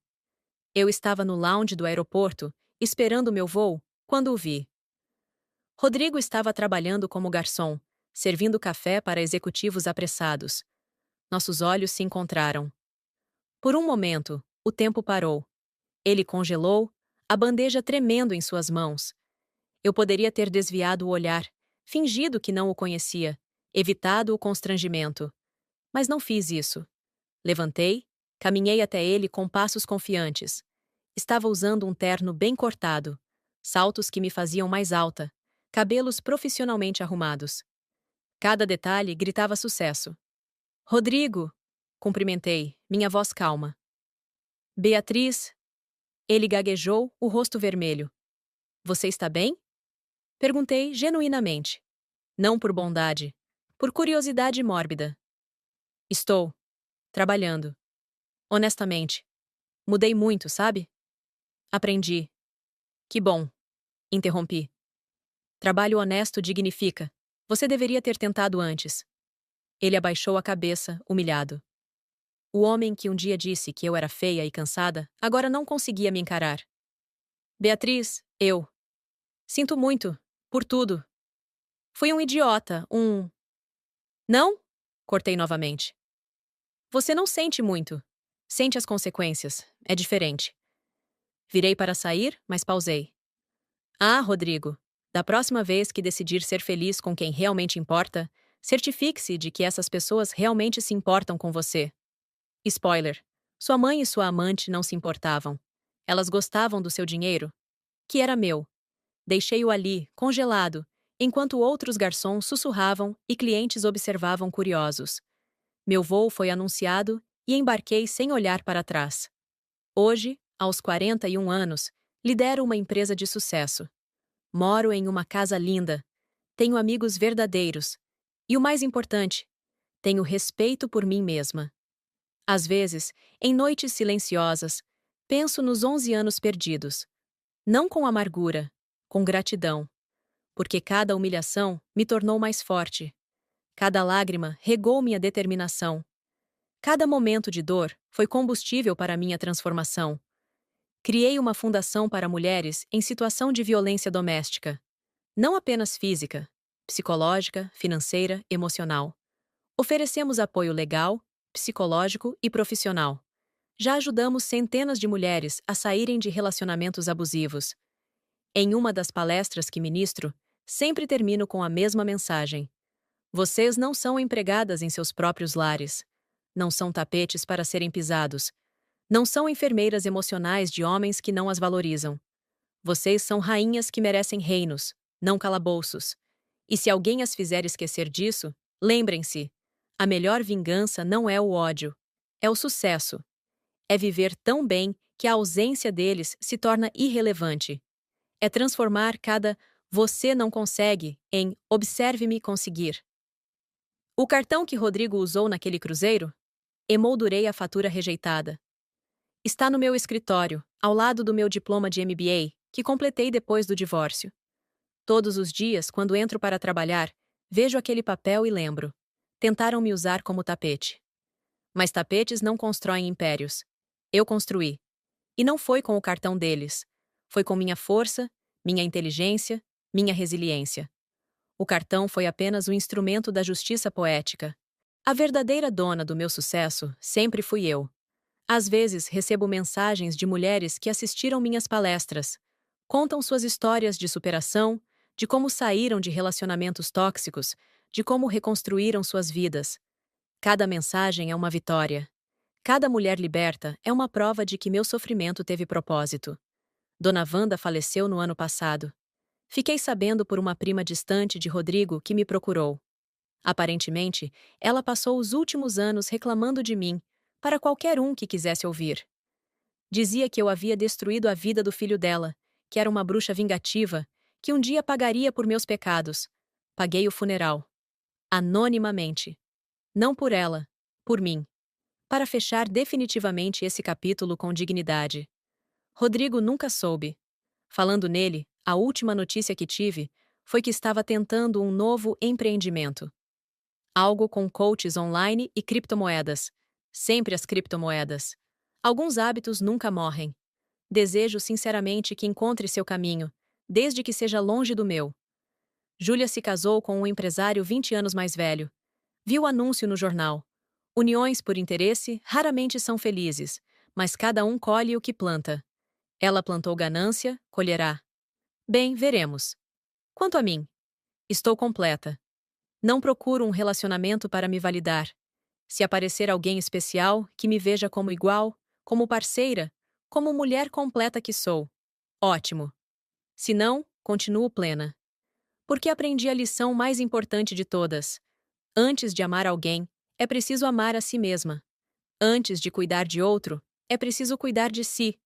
Eu estava no lounge do aeroporto, esperando meu voo, quando o vi. Rodrigo estava trabalhando como garçom, servindo café para executivos apressados. Nossos olhos se encontraram. Por um momento, o tempo parou. Ele congelou, a bandeja tremendo em suas mãos. Eu poderia ter desviado o olhar, fingido que não o conhecia, evitado o constrangimento. Mas não fiz isso. Levantei, caminhei até ele com passos confiantes. Estava usando um terno bem cortado, saltos que me faziam mais alta, cabelos profissionalmente arrumados. Cada detalhe gritava sucesso. Rodrigo! Cumprimentei, minha voz calma. Beatriz! Ele gaguejou, o rosto vermelho. Você está bem? Perguntei genuinamente. Não por bondade, por curiosidade mórbida. Estou. Trabalhando. Honestamente. Mudei muito, sabe? Aprendi. Que bom. Interrompi. Trabalho honesto dignifica. Você deveria ter tentado antes. Ele abaixou a cabeça, humilhado. O homem que um dia disse que eu era feia e cansada, agora não conseguia me encarar. Beatriz, eu. Sinto muito, por tudo. Fui um idiota, um... Não? Cortei novamente. Você não sente muito. Sente as consequências. É diferente. Virei para sair, mas pausei. Ah, Rodrigo, da próxima vez que decidir ser feliz com quem realmente importa, certifique-se de que essas pessoas realmente se importam com você. Spoiler. Sua mãe e sua amante não se importavam. Elas gostavam do seu dinheiro, que era meu. Deixei-o ali, congelado, enquanto outros garçons sussurravam e clientes observavam curiosos. Meu voo foi anunciado e embarquei sem olhar para trás. Hoje, aos 41 anos, lidero uma empresa de sucesso. Moro em uma casa linda. Tenho amigos verdadeiros. E o mais importante, tenho respeito por mim mesma. Às vezes, em noites silenciosas, penso nos 11 anos perdidos. Não com amargura, com gratidão. Porque cada humilhação me tornou mais forte. Cada lágrima regou minha determinação. Cada momento de dor foi combustível para minha transformação. Criei uma fundação para mulheres em situação de violência doméstica. Não apenas física, psicológica, financeira, emocional. Oferecemos apoio legal, psicológico e profissional. Já ajudamos centenas de mulheres a saírem de relacionamentos abusivos. Em uma das palestras que ministro, sempre termino com a mesma mensagem. Vocês não são empregadas em seus próprios lares. Não são tapetes para serem pisados. Não são enfermeiras emocionais de homens que não as valorizam. Vocês são rainhas que merecem reinos, não calabouços. E se alguém as fizer esquecer disso, lembrem-se: a melhor vingança não é o ódio, é o sucesso. É viver tão bem que a ausência deles se torna irrelevante. É transformar cada "você não consegue" em "observe-me conseguir". O cartão que Rodrigo usou naquele cruzeiro? Emoldurei a fatura rejeitada. Está no meu escritório, ao lado do meu diploma de MBA, que completei depois do divórcio. Todos os dias, quando entro para trabalhar, vejo aquele papel e lembro. Tentaram me usar como tapete. Mas tapetes não constroem impérios. Eu construí. E não foi com o cartão deles. Foi com minha força, minha inteligência, minha resiliência. O cartão foi apenas o instrumento da justiça poética. A verdadeira dona do meu sucesso sempre fui eu. Às vezes recebo mensagens de mulheres que assistiram minhas palestras. Contam suas histórias de superação, de como saíram de relacionamentos tóxicos, de como reconstruíram suas vidas. Cada mensagem é uma vitória. Cada mulher liberta é uma prova de que meu sofrimento teve propósito. Dona Wanda faleceu no ano passado. Fiquei sabendo por uma prima distante de Rodrigo que me procurou. Aparentemente, ela passou os últimos anos reclamando de mim, para qualquer um que quisesse ouvir. Dizia que eu havia destruído a vida do filho dela, que era uma bruxa vingativa, que um dia pagaria por meus pecados. Paguei o funeral. Anonimamente. Não por ela, por mim. Para fechar definitivamente esse capítulo com dignidade. Rodrigo nunca soube. Falando nele, a última notícia que tive foi que estava tentando um novo empreendimento. Algo com coaches online e criptomoedas. Sempre as criptomoedas. Alguns hábitos nunca morrem. Desejo sinceramente que encontre seu caminho, desde que seja longe do meu. Júlia se casou com um empresário 20 anos mais velho. Viu o anúncio no jornal. Uniões por interesse raramente são felizes, mas cada um colhe o que planta. Ela plantou ganância, colherá. Bem, veremos. Quanto a mim, estou completa. Não procuro um relacionamento para me validar. Se aparecer alguém especial, que me veja como igual, como parceira, como mulher completa que sou. Ótimo. Se não, continuo plena. Porque aprendi a lição mais importante de todas. Antes de amar alguém, é preciso amar a si mesma. Antes de cuidar de outro, é preciso cuidar de si.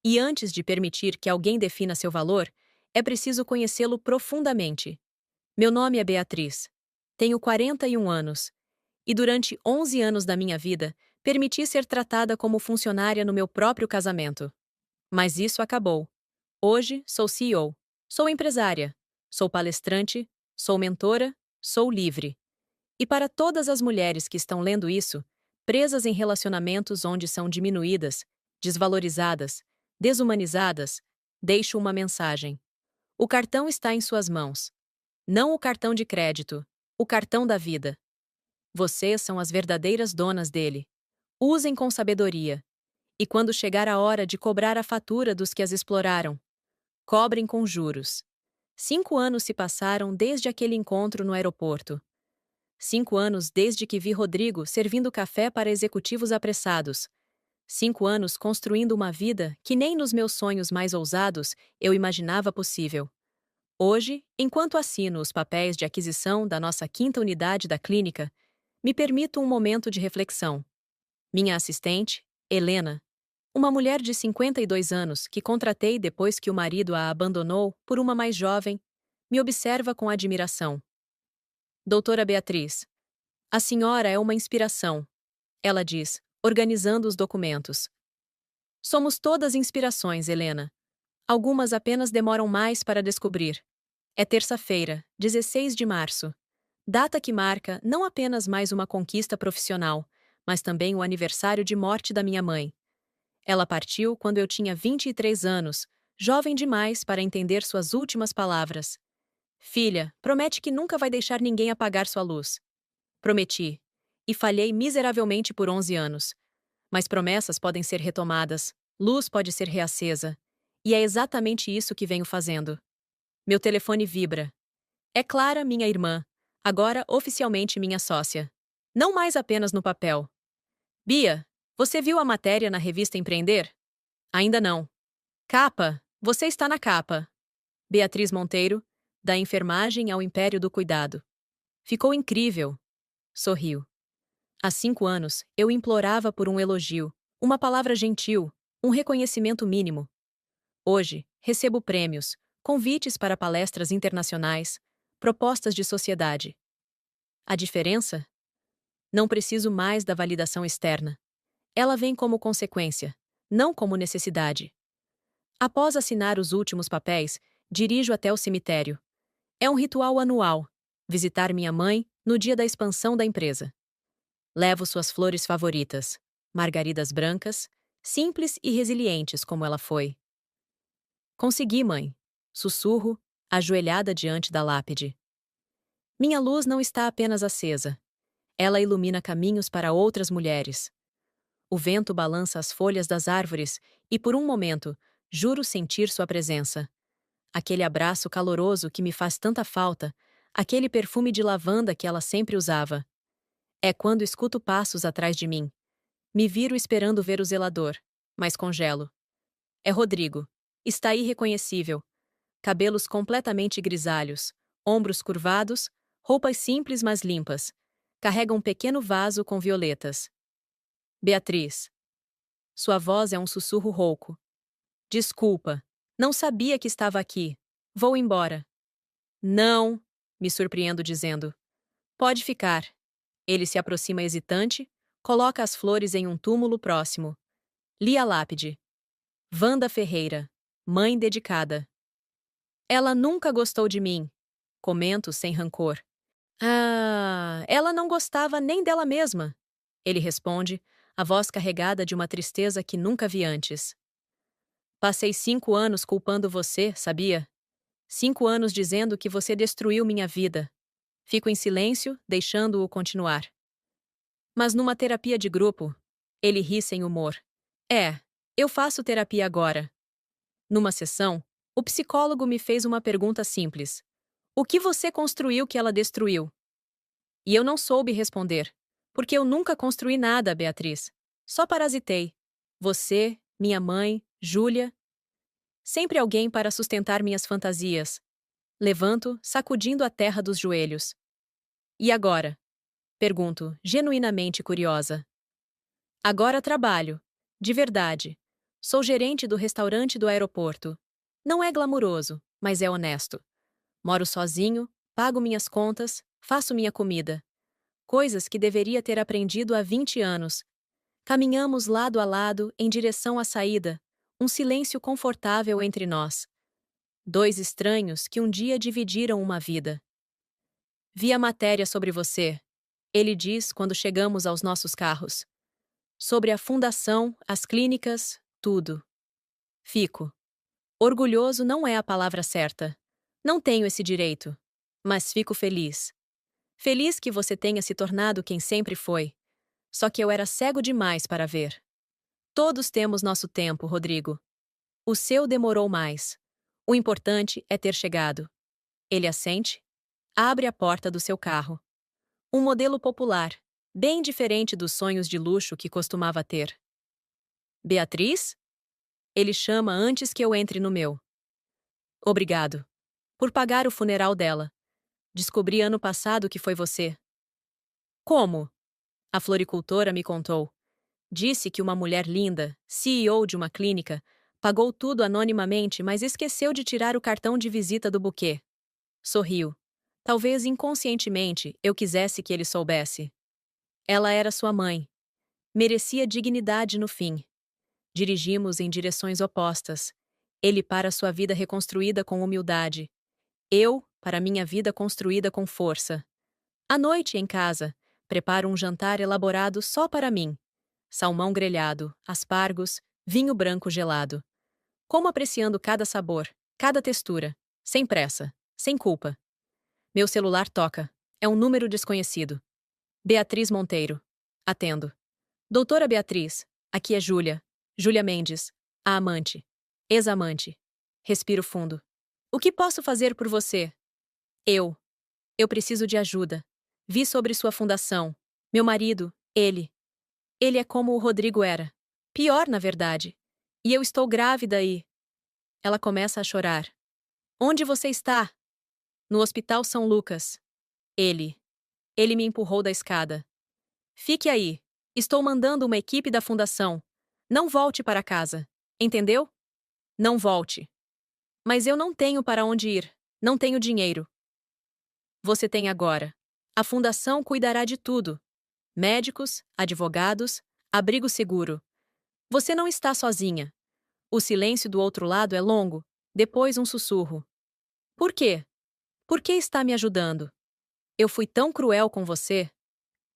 E antes de permitir que alguém defina seu valor, é preciso conhecê-lo profundamente. Meu nome é Beatriz. Tenho 41 anos. E durante 11 anos da minha vida, permiti ser tratada como funcionária no meu próprio casamento. Mas isso acabou. Hoje, sou CEO. Sou empresária. Sou palestrante. Sou mentora. Sou livre. E para todas as mulheres que estão lendo isso, presas em relacionamentos onde são diminuídas, desvalorizadas, desumanizadas, deixo uma mensagem. O cartão está em suas mãos. Não o cartão de crédito, o cartão da vida. Vocês são as verdadeiras donas dele. Usem com sabedoria. E quando chegar a hora de cobrar a fatura dos que as exploraram, cobrem com juros. 5 anos se passaram desde aquele encontro no aeroporto. 5 anos desde que vi Rodrigo servindo café para executivos apressados. 5 anos construindo uma vida que nem nos meus sonhos mais ousados eu imaginava possível. Hoje, enquanto assino os papéis de aquisição da nossa quinta unidade da clínica, me permito um momento de reflexão. Minha assistente, Helena, uma mulher de 52 anos que contratei depois que o marido a abandonou por uma mais jovem, me observa com admiração. Doutora Beatriz, a senhora é uma inspiração, ela diz, organizando os documentos. Somos todas inspirações, Helena. Algumas apenas demoram mais para descobrir. É terça-feira, 16 de março. Data que marca não apenas mais uma conquista profissional, mas também o aniversário de morte da minha mãe. Ela partiu quando eu tinha 23 anos, jovem demais para entender suas últimas palavras. Filha, promete que nunca vai deixar ninguém apagar sua luz. Prometi. E falhei miseravelmente por 11 anos. Mas promessas podem ser retomadas, luz pode ser reacesa. E é exatamente isso que venho fazendo. Meu telefone vibra. É Clara, minha irmã, agora oficialmente minha sócia. Não mais apenas no papel. Bia, você viu a matéria na revista Empreender? Ainda não. Capa, você está na capa. Beatriz Monteiro, da enfermagem ao império do cuidado. Ficou incrível. Sorriu. Há 5 anos, eu implorava por um elogio, uma palavra gentil, um reconhecimento mínimo. Hoje, recebo prêmios, convites para palestras internacionais, propostas de sociedade. A diferença? Não preciso mais da validação externa. Ela vem como consequência, não como necessidade. Após assinar os últimos papéis, dirijo até o cemitério. É um ritual anual, visitar minha mãe no dia da expansão da empresa. Levo suas flores favoritas, margaridas brancas, simples e resilientes como ela foi. Consegui, mãe. Sussurro, ajoelhada diante da lápide. Minha luz não está apenas acesa. Ela ilumina caminhos para outras mulheres. O vento balança as folhas das árvores e, por um momento, juro sentir sua presença. Aquele abraço caloroso que me faz tanta falta, aquele perfume de lavanda que ela sempre usava. É quando escuto passos atrás de mim. Me viro esperando ver o zelador, mas congelo. É Rodrigo. Está irreconhecível. Cabelos completamente grisalhos, ombros curvados, roupas simples mas limpas. Carrega um pequeno vaso com violetas. Beatriz. Sua voz é um sussurro rouco. Desculpa. Não sabia que estava aqui. Vou embora. Não, me surpreendo dizendo. Pode ficar. Ele se aproxima hesitante, coloca as flores em um túmulo próximo. Li a lápide. Wanda Ferreira. Mãe dedicada. Ela nunca gostou de mim. Comento sem rancor. Ah, ela não gostava nem dela mesma. Ele responde, a voz carregada de uma tristeza que nunca vi antes. Passei 5 anos culpando você, sabia? 5 anos dizendo que você destruiu minha vida. Fico em silêncio, deixando-o continuar. Mas numa terapia de grupo, ele ri sem humor. Eu faço terapia agora. Numa sessão, o psicólogo me fez uma pergunta simples. O que você construiu que ela destruiu? E eu não soube responder. Porque eu nunca construí nada, Beatriz. Só parasitei. Você, minha mãe, Júlia. Sempre alguém para sustentar minhas fantasias. Levanto, sacudindo a terra dos joelhos. E agora? Pergunto, genuinamente curiosa. Agora trabalho. De verdade. Sou gerente do restaurante do aeroporto. Não é glamuroso, mas é honesto. Moro sozinho, pago minhas contas, faço minha comida. Coisas que deveria ter aprendido há 20 anos. Caminhamos lado a lado em direção à saída, um silêncio confortável entre nós. 2 estranhos que um dia dividiram uma vida. Vi a matéria sobre você, ele diz quando chegamos aos nossos carros. Sobre a fundação, as clínicas, tudo. Fico. Orgulhoso não é a palavra certa. Não tenho esse direito. Mas fico feliz. Feliz que você tenha se tornado quem sempre foi. Só que eu era cego demais para ver. Todos temos nosso tempo, Rodrigo. O seu demorou mais. O importante é ter chegado. Ele assente, abre a porta do seu carro. Um modelo popular, bem diferente dos sonhos de luxo que costumava ter. Beatriz? Ele chama antes que eu entre no meu. Obrigado. Por pagar o funeral dela. Descobri ano passado que foi você. Como? A floricultora me contou. Disse que uma mulher linda, CEO de uma clínica, pagou tudo anonimamente, mas esqueceu de tirar o cartão de visita do buquê. Sorriu. Talvez inconscientemente eu quisesse que ele soubesse. Ela era sua mãe. Merecia dignidade no fim. Dirigimos em direções opostas. Ele para sua vida reconstruída com humildade. Eu para minha vida construída com força. À noite, em casa, preparo um jantar elaborado só para mim. Salmão grelhado, aspargos, vinho branco gelado. Como apreciando cada sabor, cada textura. Sem pressa, sem culpa. Meu celular toca. É um número desconhecido. Beatriz Monteiro. Atendo. Doutora Beatriz, aqui é Júlia. Júlia Mendes. A amante. Ex-amante. Respiro fundo. O que posso fazer por você? Eu. Eu preciso de ajuda. Vi sobre sua fundação. Meu marido, ele. Ele é como o Rodrigo era. Pior, na verdade. E eu estou grávida e... Ela começa a chorar. Onde você está? No Hospital São Lucas. Ele. Ele me empurrou da escada. Fique aí. Estou mandando uma equipe da fundação. Não volte para casa. Entendeu? Não volte. Mas eu não tenho para onde ir. Não tenho dinheiro. Você tem agora. A fundação cuidará de tudo. Médicos, advogados, abrigo seguro. Você não está sozinha. O silêncio do outro lado é longo, depois um sussurro. Por quê? Por que está me ajudando? Eu fui tão cruel com você?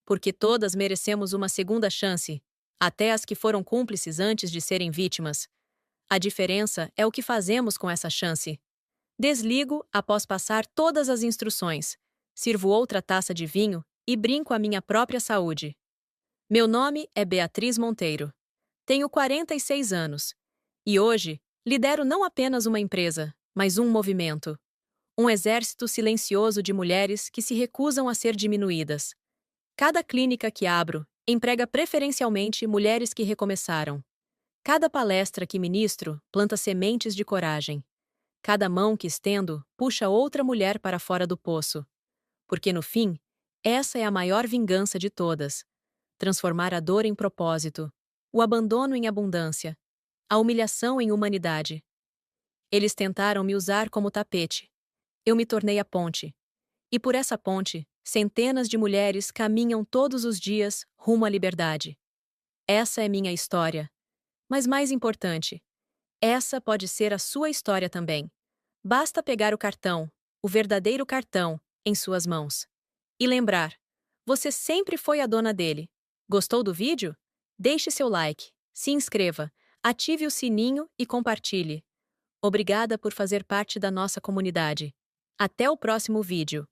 Porque todas merecemos uma segunda chance, até as que foram cúmplices antes de serem vítimas. A diferença é o que fazemos com essa chance. Desligo após passar todas as instruções, sirvo outra taça de vinho e brinco a minha própria saúde. Meu nome é Beatriz Monteiro. Tenho 46 anos. E hoje, lidero não apenas uma empresa, mas um movimento. Um exército silencioso de mulheres que se recusam a ser diminuídas. Cada clínica que abro emprega preferencialmente mulheres que recomeçaram. Cada palestra que ministro planta sementes de coragem. Cada mão que estendo puxa outra mulher para fora do poço. Porque no fim, essa é a maior vingança de todas. Transformar a dor em propósito, o abandono em abundância, a humilhação em humanidade. Eles tentaram me usar como tapete. Eu me tornei a ponte. E por essa ponte, centenas de mulheres caminham todos os dias rumo à liberdade. Essa é minha história. Mas mais importante, essa pode ser a sua história também. Basta pegar o cartão, o verdadeiro cartão, em suas mãos. E lembrar, você sempre foi a dona dele. Gostou do vídeo? Deixe seu like, se inscreva, ative o sininho e compartilhe. Obrigada por fazer parte da nossa comunidade. Até o próximo vídeo.